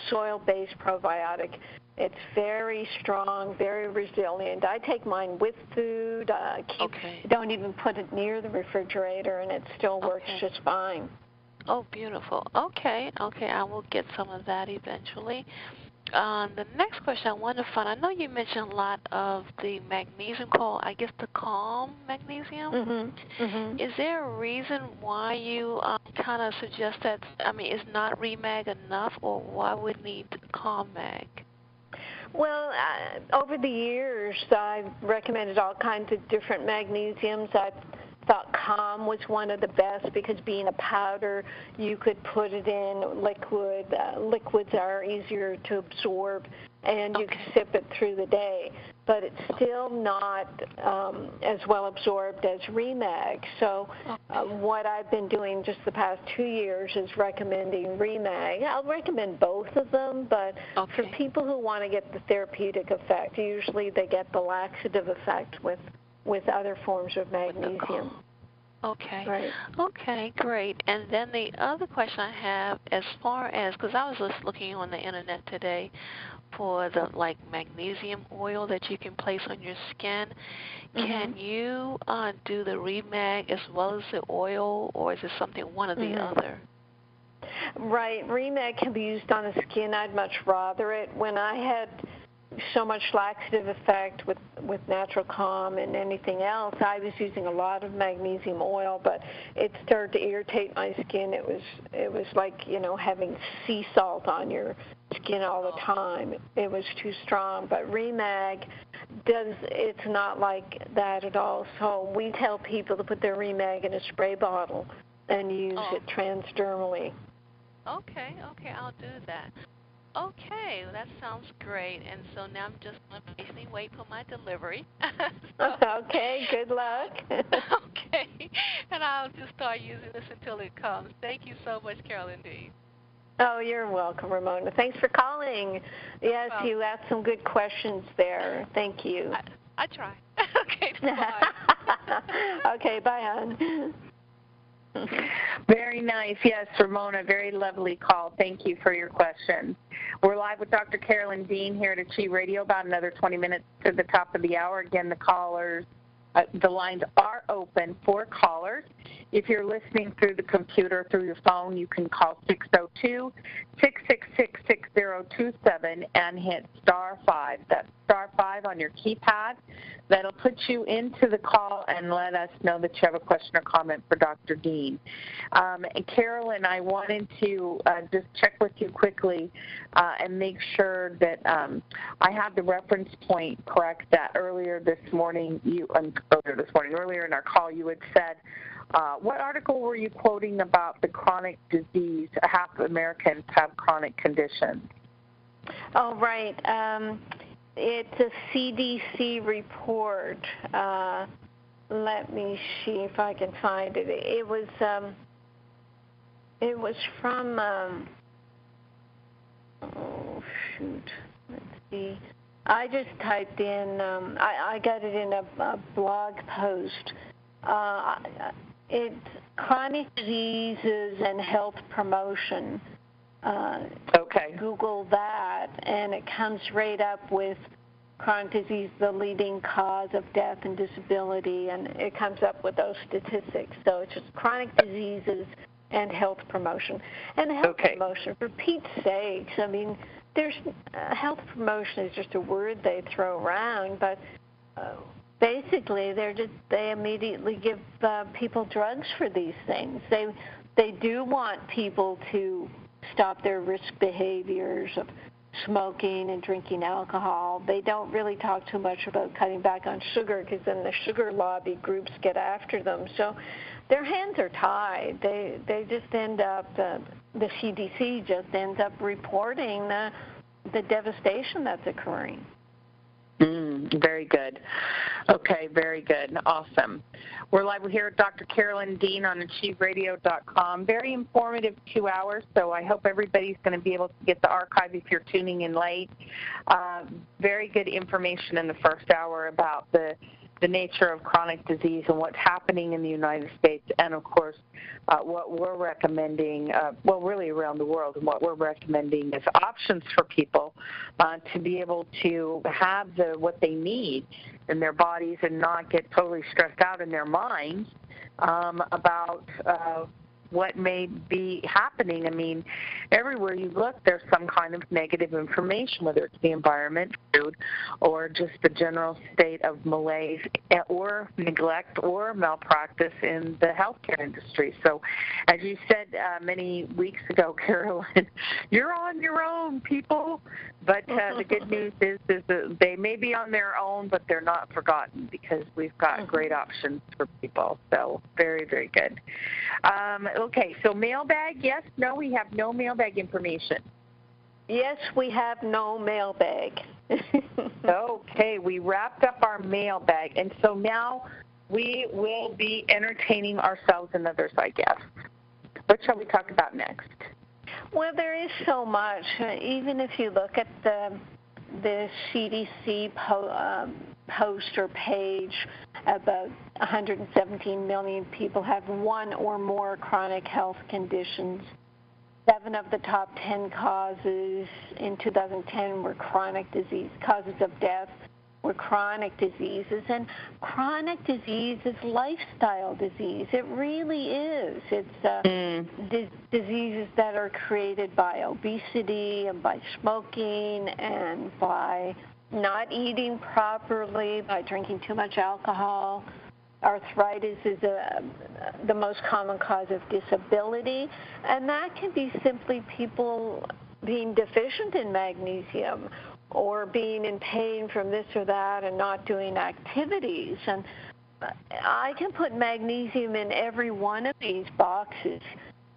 soil-based probiotic. It's very strong, very resilient. I take mine with food. Don't even put it near the refrigerator, and it still works just fine. Oh, beautiful. Okay, I will get some of that eventually. The next question I want to find, I know you mentioned a lot of the magnesium called, I guess, the Calm Magnesium. Is there a reason why you kind of suggest that, is not Remag enough, or why would need Calm Mag? Well, over the years, I've recommended all kinds of different magnesiums. I thought Calm was one of the best because being a powder, you could put it in liquid. Liquids are easier to absorb, and you can sip it through the day. But it's still not as well absorbed as Remag. So what I've been doing just the past 2 years is recommending Remag. I'll recommend both of them, but for people who want to get the therapeutic effect, usually they get the laxative effect with other forms of magnesium. Okay. Right. Okay, great. And then the other question I have, as far as, because I was just looking on the internet today for the magnesium oil that you can place on your skin. Can you do the Remag as well as the oil, or is it something one or the other? Right. Remag can be used on the skin. I'd much rather it. When I had so much laxative effect with Natural Calm and anything else, I was using a lot of magnesium oil, but it started to irritate my skin. It was like, having sea salt on your skin all the time. It was too strong. But Remag it's not like that at all. So we tell people to put their Remag in a spray bottle and use it transdermally. Okay, I'll do that. Okay, well, that sounds great. And so now I'm just going to patiently wait for my delivery. Okay, good luck. Okay, and I'll just start using this until it comes. Thank you so much, Carolyn Dean. Oh, you're welcome, Ramona. Thanks for calling. Yes, you asked some good questions there. Thank you. I try. Okay, bye. Okay, bye, hon. Very nice. Yes, Ramona, very lovely call. Thank you for your questions. We're live with Dr. Carolyn Dean here at Achieve Radio, about another 20 minutes to the top of the hour. Again, the lines are open for callers. If you're listening through the computer, through your phone, you can call 602-666-6027 and hit *5. That's *5 on your keypad. That'll put you into the call and let us know that you have a question or comment for Dr. Dean. And Carolyn, I wanted to just check with you quickly and make sure that I have the reference point correct, that earlier in our call you had said, what article were you quoting about the chronic disease? Half Americans have chronic conditions. Oh, right. It's a CDC report. Let me see if I can find it. It was from, let's see. I just typed in, I got it in a blog post. It's chronic diseases and health promotion. Google that, and it comes right up with chronic disease, the leading cause of death and disability, and it comes up with those statistics. So it's just chronic diseases and health promotion. And health promotion, for Pete's sakes, I mean, health promotion is just a word they throw around, but basically they immediately give people drugs for these things. They do want people to stop their risk behaviors of smoking and drinking alcohol. They don't really talk too much about cutting back on sugar, because then the sugar lobby groups get after them. So their hands are tied. They just end up, the CDC just ends up reporting the devastation that's occurring. Very good. Okay, very good. Awesome. We're live here with Dr. Carolyn Dean on AchieveRadio.com. Very informative 2 hours, so I hope everybody's going to be able to get the archive if you're tuning in late. Very good information in the first hour about the nature of chronic disease and what's happening in the United States, and of course what we're recommending, really around the world, and what we're recommending is options for people to be able to have what they need in their bodies and not get totally stressed out in their minds about what may be happening. I mean, everywhere you look, there's some kind of negative information, whether it's the environment, food, or just the general state of malaise or neglect or malpractice in the healthcare industry. So, as you said many weeks ago, Carolyn, you're on your own, people. But the good news is that they may be on their own, but they're not forgotten because we've got great options for people. So very, very good. Okay, so mailbag, yes, no, we have no mailbag information. Yes, we have no mailbag. Okay, we wrapped up our mailbag, and so now we will be entertaining ourselves and others, I guess. What shall we talk about next? Well, there is so much. Even if you look at the CDC post or page, about 117 million people have one or more chronic health conditions. 7 of the top 10 causes in 2010 were chronic disease. Causes of death were chronic diseases. And chronic disease is lifestyle disease. It really is. It's diseases that are created by obesity and by smoking and by not eating properly, by drinking too much alcohol. Arthritis is the most common cause of disability, and that can be simply people being deficient in magnesium or being in pain from this or that and not doing activities. And I can put magnesium in every one of these boxes.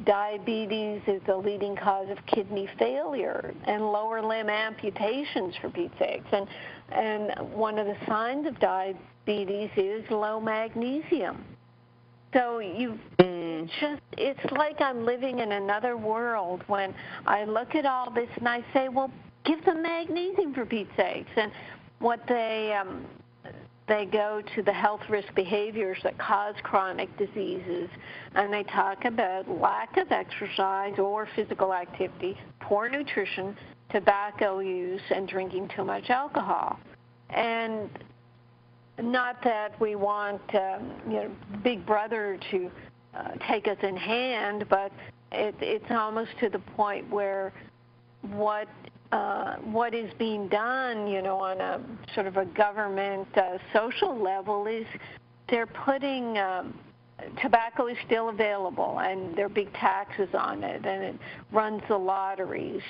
Diabetes is the leading cause of kidney failure and lower limb amputations, for Pete's sakes. And one of the signs of diabetes is low magnesium. So it's like I'm living in another world when I look at all this and I say, well, give them magnesium, for Pete's sakes. And what they go to the health risk behaviors that cause chronic diseases, and they talk about lack of exercise or physical activity, poor nutrition, tobacco use, and drinking too much alcohol. And not that we want Big Brother to take us in hand, but it's almost to the point where what is being done, on a sort of a government social level is they're putting tobacco is still available, and there are big taxes on it, and it runs the lotteries.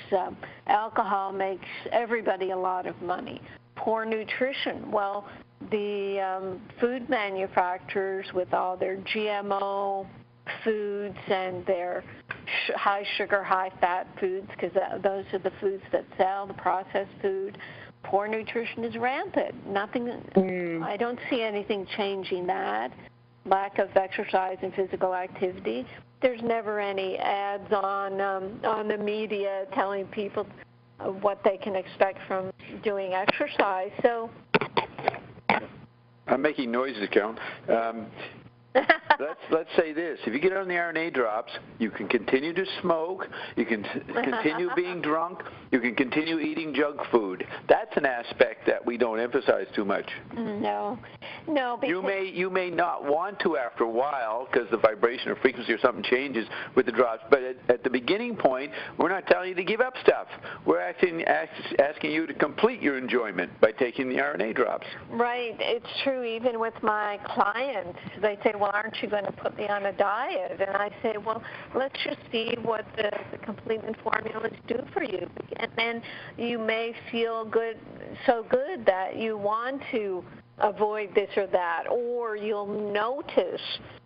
Alcohol makes everybody a lot of money. Poor nutrition. Well, the food manufacturers with all their GMO foods and their high sugar, high fat foods, because those are the foods that sell, the processed food. Poor nutrition is rampant. I don't see anything changing that. Lack of exercise and physical activity. There's never any ads on the media telling people what they can expect from doing exercise. So I'm making noises, Carolyn. Let's say this. If you get on the RNA drops, you can continue to smoke, you can continue being drunk, you can continue eating junk food. That's an aspect that we don't emphasize too much. No. You may not want to after a while because the vibration or frequency or something changes with the drops, but at the beginning point, we're not telling you to give up stuff. We're asking you to complete your enjoyment by taking the RNA drops. Right. It's true even with my clients. They say, well, aren't you going to put me on a diet? And I say, well, let's just see what the complement formulas do for you. And then you may feel so good that you want to avoid this or that, or you'll notice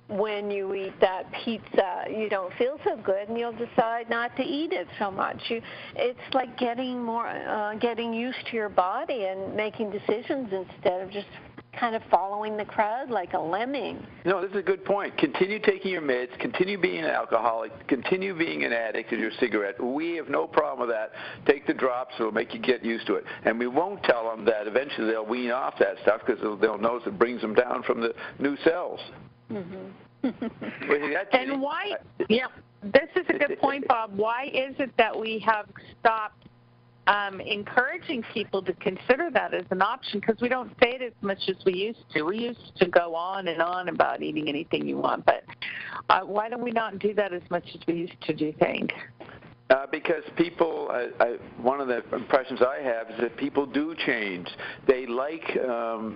when you eat that pizza you don't feel so good and you'll decide not to eat it so much. It's like getting used to your body and making decisions instead of just kind of following the crowd like a lemming. No, this is a good point. Continue taking your meds, continue being an alcoholic, continue being an addict to your cigarette. We have no problem with that. Take the drops, it'll make you get used to it. And we won't tell them that eventually they'll wean off that stuff because they'll notice it brings them down from the new cells. And why, this is a good point, Bob. Why is it that we have stopped encouraging people to consider that as an option? Because we don't say it as much as we used to. We used to go on and on about eating anything you want, but Why don't we not do that as much as we used to, do you think? Because people, one of the impressions I have is that people do change. They like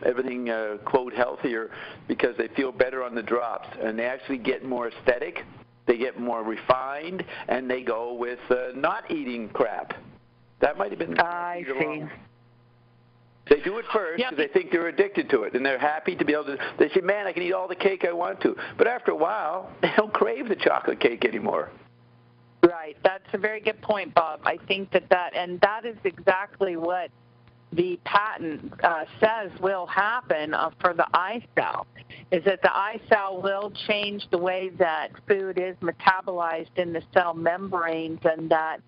everything, quote, healthier because they feel better on the drops, and they actually get more aesthetic, they get more refined, and they go with not eating crap. That might have been I see. Wrong. They do it first because they think they're addicted to it, and they're happy to be able to. They say, man, I can eat all the cake I want to. But after a while, they don't crave the chocolate cake anymore. Right. That's a very good point, Bob. I think that is exactly what the patent says will happen for the eye cell, is that the eye cell will change the way that food is metabolized in the cell membranes, and that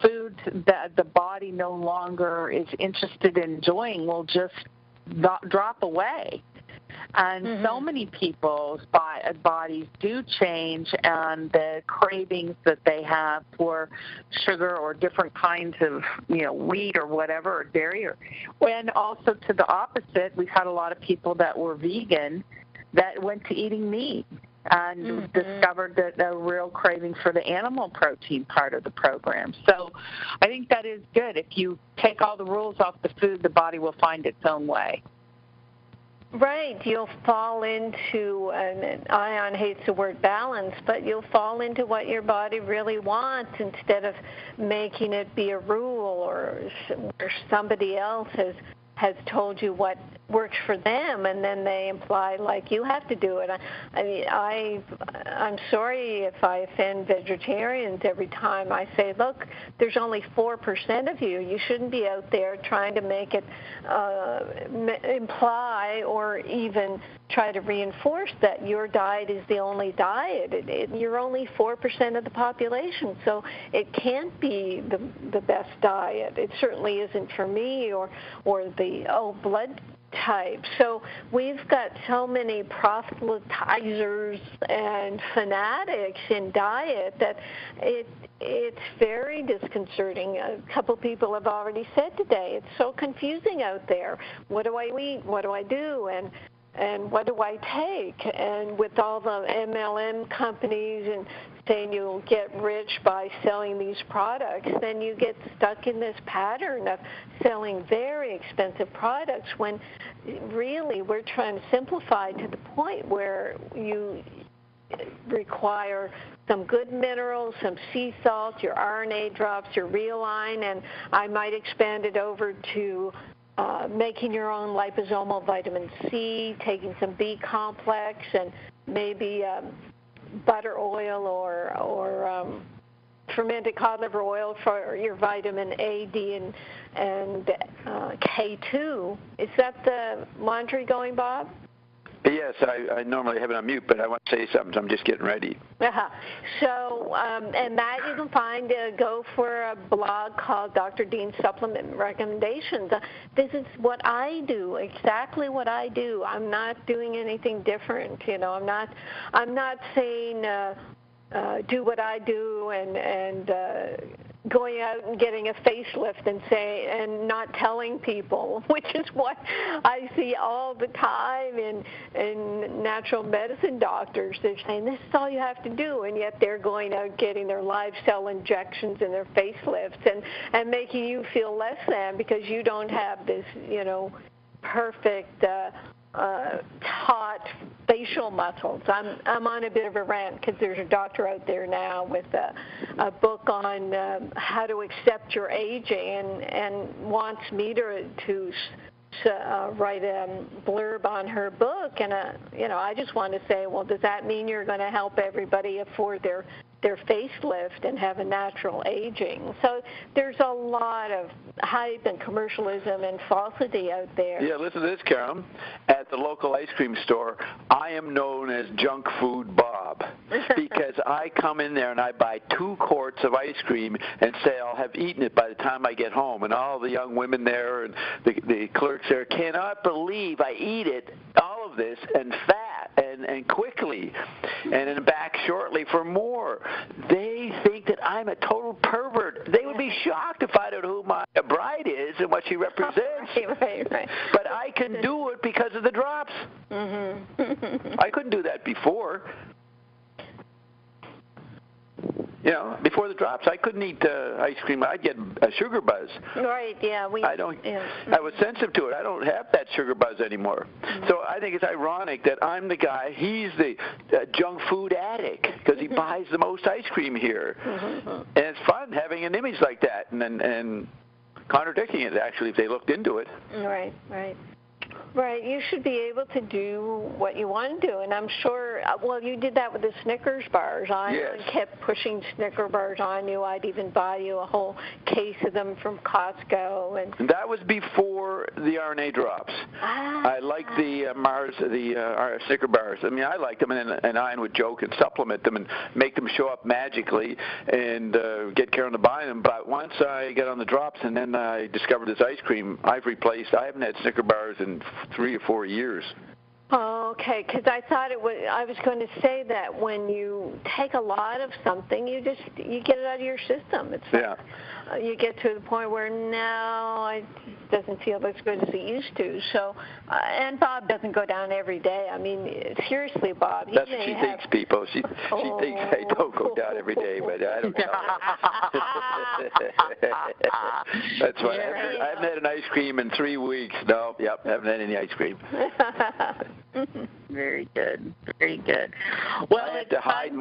food that the body no longer is interested in enjoying will just drop away. And so many people's bodies do change, and the cravings that they have for sugar or different kinds of, wheat or whatever, or dairy. And also to the opposite, we've had a lot of people that were vegan that went to eating meat and discovered that a real craving for the animal protein part of the program. So I think that is good. If you take all the rules off the food, the body will find its own way. Right, you'll fall into, and Ion hates the word balance, but you'll fall into what your body really wants instead of making it be a rule or somebody else has told you what works for them, and then they imply like you have to do it. I mean, I'm sorry if I offend vegetarians every time I say, look, there's only 4% of you. You shouldn't be out there trying to make it imply or even try to reinforce that your diet is the only diet. You're only 4% of the population, so it can't be the best diet. It certainly isn't for me or the blood type. So we've got so many proselytizers and fanatics in diet that it's very disconcerting. A couple people have already said today, it's so confusing out there. What do I eat? What do I do? And what do I take? And with all the MLM companies and saying you'll get rich by selling these products, then you get stuck in this pattern of selling very expensive products when really we're trying to simplify to the point where you require some good minerals, some sea salt, your RNA drops, your Realign, and I might expand it over to making your own liposomal vitamin C, taking some B complex, and maybe butter oil or fermented cod liver oil for your vitamin A, D, and K2. Is that the laundry going, Bob? Yes, I normally have it on mute, but I want to say something, so I'm just getting ready. So, and that you can find, go for a blog called Dr. Dean's Supplement Recommendations. This is what I do, exactly what I do. I'm not doing anything different. I'm not saying do what I do and going out and getting a facelift and not telling people, which is what I see all the time in natural medicine doctors. They're saying this is all you have to do, and yet they're going out getting their live cell injections and their facelifts and making you feel less than because you don't have this, perfect taut facial muscles. I'm on a bit of a rant because there's a doctor out there now with a book on how to accept your aging and wants me to write a blurb on her book, and I just want to say, well, does that mean you're going to help everybody afford their facelift and have a natural aging? So there's a lot of hype and commercialism and falsity out there. Yeah, listen to this, Carolyn. At the local ice cream store, I am known as Junk Food Bob because I come in there and I buy 2 quarts of ice cream and say I'll have eaten it by the time I get home. And all the young women there and the clerks there cannot believe I eat it, all of this, and fat and quickly, and then back shortly for more. They think that I'm a total pervert. They would be shocked if I don't know who my bride is and what she represents. Right. But I can do it because of the drops. I couldn't do that before. You know, before the drops, I couldn't eat ice cream. I'd get a sugar buzz. Right, yeah. I was sensitive to it. I don't have that sugar buzz anymore. So I think it's ironic that I'm the guy, he's the junk food addict because he buys the most ice cream here. And it's fun having an image like that and contradicting it, actually, if they looked into it. Right. Right, you should be able to do what you want to do, and I'm sure, well, you did that with the Snickers bars. I kept pushing Snicker bars on you. I'd even buy you a whole case of them from Costco. And that was before the RNA drops. I liked the Snicker bars. I mean, I liked them, and I would joke and supplement them and make them show up magically and get Carolyn to buy them. But once I got on the drops and then I discovered this ice cream, I haven't had Snicker bars in 3 or 4 years. Oh, okay, because I thought I was going to say that when you take a lot of something, you get it out of your system. It's like, you get to the point where now it doesn't feel as good as it used to. So, and Bob doesn't go down every day. I mean, seriously, Bob. That's what she thinks, people. She thinks I don't go down every day, but I don't know. That's why I haven't had an ice cream in 3 weeks. No, haven't had any ice cream. Very good. Very good. Well, I have to hide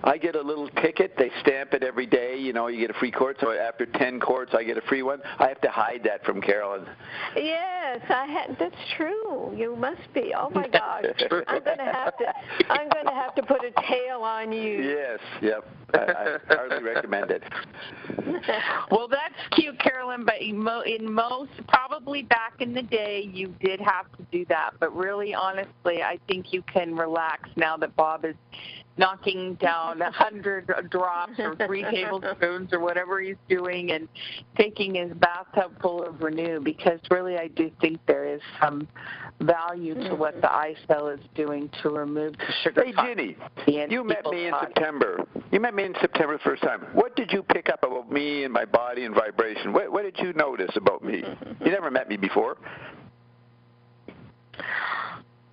I get a little ticket. They stamp it every day. You know, you get a free quart. So after 10 quarts, I get a free one. I have to hide that from Carolyn. Yes, that's true. You must be. Oh my gosh. I'm going to have to put a tail on you. Yes, yep. I hardly recommend it. Well, that's cute, Carolyn, but probably back in the day, you did have to do that. But really, honestly, I think you can relax now that Bob is knocking down 100 drops or 3 tablespoons or whatever he's doing and taking his bathtub full of Renew, because really I do think there is some value to what the iCell is doing to remove the sugar. Hey, Ginny, you met me in September. You met me in September the first time. What did you pick up about me and my body and vibration? What did you notice about me? You never met me before.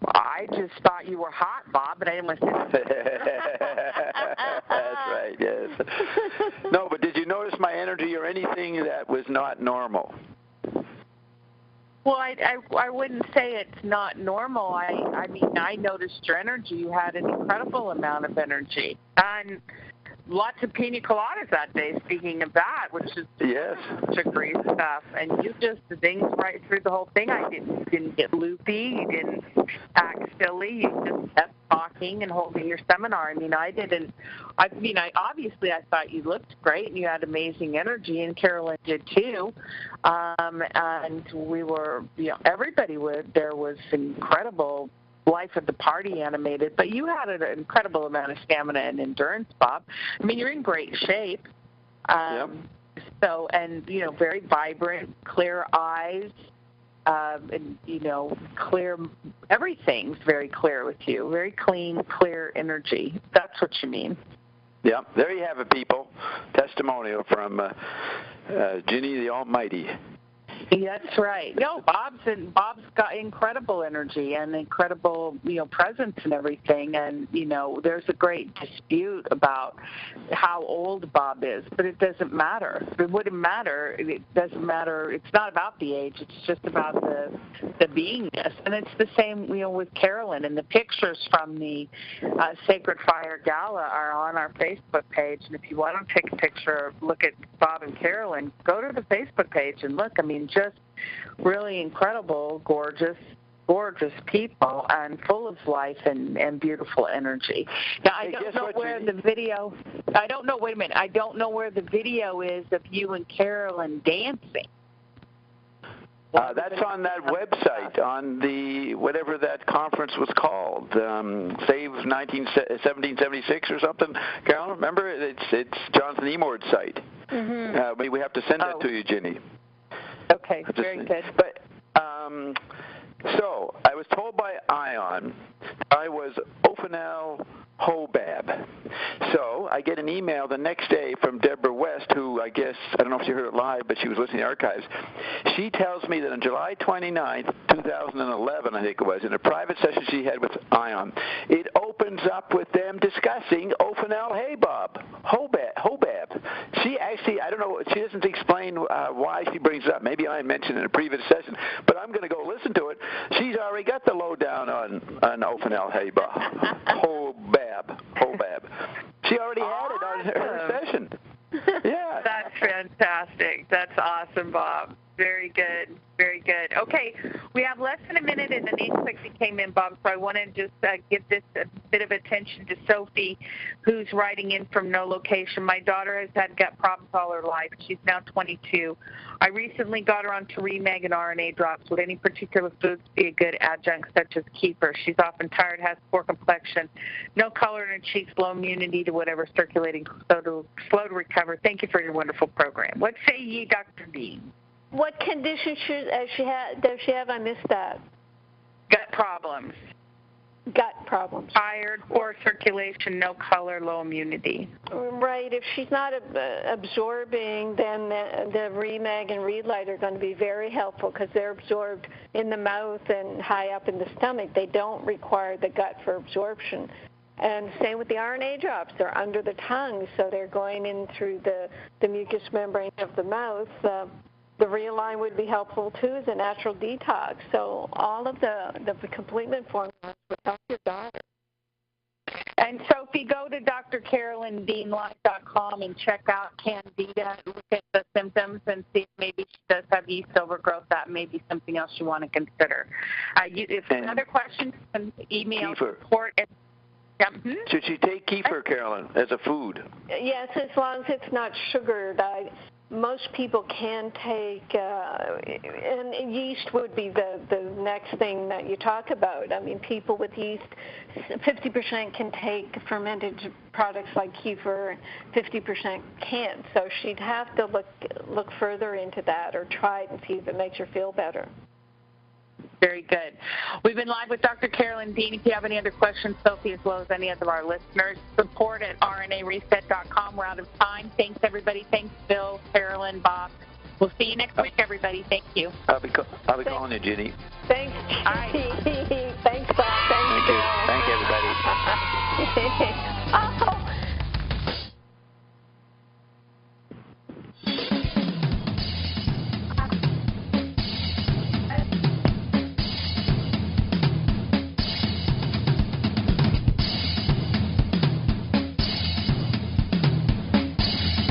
I just thought you were hot, Bob, but I didn't want to. That's right, yes. No, but did you notice my energy or anything that was not normal? Well, I wouldn't say it's not normal. I mean, I noticed your energy. You had an incredible amount of energy. And lots of pina coladas that day, speaking of that, which is sugary stuff. And you just zinged right through the whole thing. I didn't get loopy. You didn't act silly. You just kept talking and holding your seminar. I obviously I thought you looked great and you had amazing energy, and Carolyn did too. And we were, everybody there was incredible life at the party animated, but you had an incredible amount of stamina and endurance, Bob. I mean, you're in great shape. So, and, very vibrant, clear eyes, and, clear, everything's very clear with you. Very clean, clear energy. That's what you mean. Yeah, there you have it, people. Testimonial from Ginny the Almighty. That's right. No, Bob's got incredible energy and incredible, presence and everything. And, there's a great dispute about how old Bob is, but it doesn't matter. It wouldn't matter. It doesn't matter. It's not about the age. It's just about the beingness. And it's the same, with Carolyn. And the pictures from the Sacred Fire Gala are on our Facebook page. And if you want to take a picture, look at Bob and Carolyn, go to the Facebook page and look. I mean, just really incredible, gorgeous people and full of life and beautiful energy. Now, I don't know where the video is of you and Carolyn dancing. That's on that website, on the, whatever that conference was called, Save 1776 or something. Carolyn, remember? It's Jonathan Emord's site. Mm-hmm. We have to send that to you, Ginny. Okay, very good. But, so, I was told by Ion I was Ophanel Hobab. So, I get an email the next day from Deborah West, who I guess, I don't know if she heard it live, but she was listening to the archives. She tells me that on July 29th, 2011, I think it was, in a private session she had with Ion, it opens up with them discussing Ophanel Hobab. but she doesn't explain why she brings it up. Maybe I mentioned it in a previous session, but I'm going to go listen to it. She's already got the lowdown on Ophanel Hobab. She already had it on her session. Yeah. That's fantastic. That's awesome, Bob. Very good. Very good. Okay, we have less than a minute, and the names quickly came in, Bob, so I want to just give this a bit of attention to Sophie, who's writing in from no location. My daughter has had gut problems all her life. She's now 22. I recently got her on Remag and RNA drops. Would any particular foods be a good adjunct, such as kefir? She's often tired, has poor complexion, no color in her cheeks, low immunity to whatever circulating, slow to recover. Thank you for your wonderful program. What say ye, Dr. Dean? What condition does she have? I missed that. Gut problems. Gut problems. Tired, poor circulation, no color, low immunity. Right. If she's not absorbing, then the Remag and Readlight are going to be very helpful because they're absorbed in the mouth and high up in the stomach. They don't require the gut for absorption. And same with the RNA drops. They're under the tongue, so they're going in through the mucous membrane of the mouth. The Realign would be helpful, too, as a natural detox. So all of the complement formulas would help your daughter. And, Sophie, go to drcarolyndeanlife.com and check out Candida, look at the symptoms, and see if maybe she does have yeast overgrowth. That may be something else you want to consider. If other questions, email support at Should she take kefir, Carolyn, as a food? Yes, as long as it's not sugared. Most people can take, and yeast would be the next thing that you talk about. I mean, people with yeast, 50% can take fermented products like kefir, 50% can't. So she'd have to look further into that or try it and see if it makes her feel better. Very good. We've been live with Dr. Carolyn Dean. If you have any other questions, Sophie, as well as any of our listeners, support at rnareset.com. We're out of time. Thanks, everybody. Thanks, Bill, Carolyn, Bob. We'll see you next week, everybody. Thank you. I'll be calling you, Ginny. Thanks. All right. Thanks, Bob. Thank you. Thank you, everybody.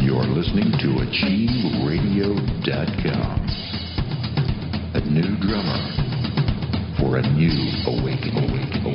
You're listening to AchieveRadio.com. A new drummer for a new awakening.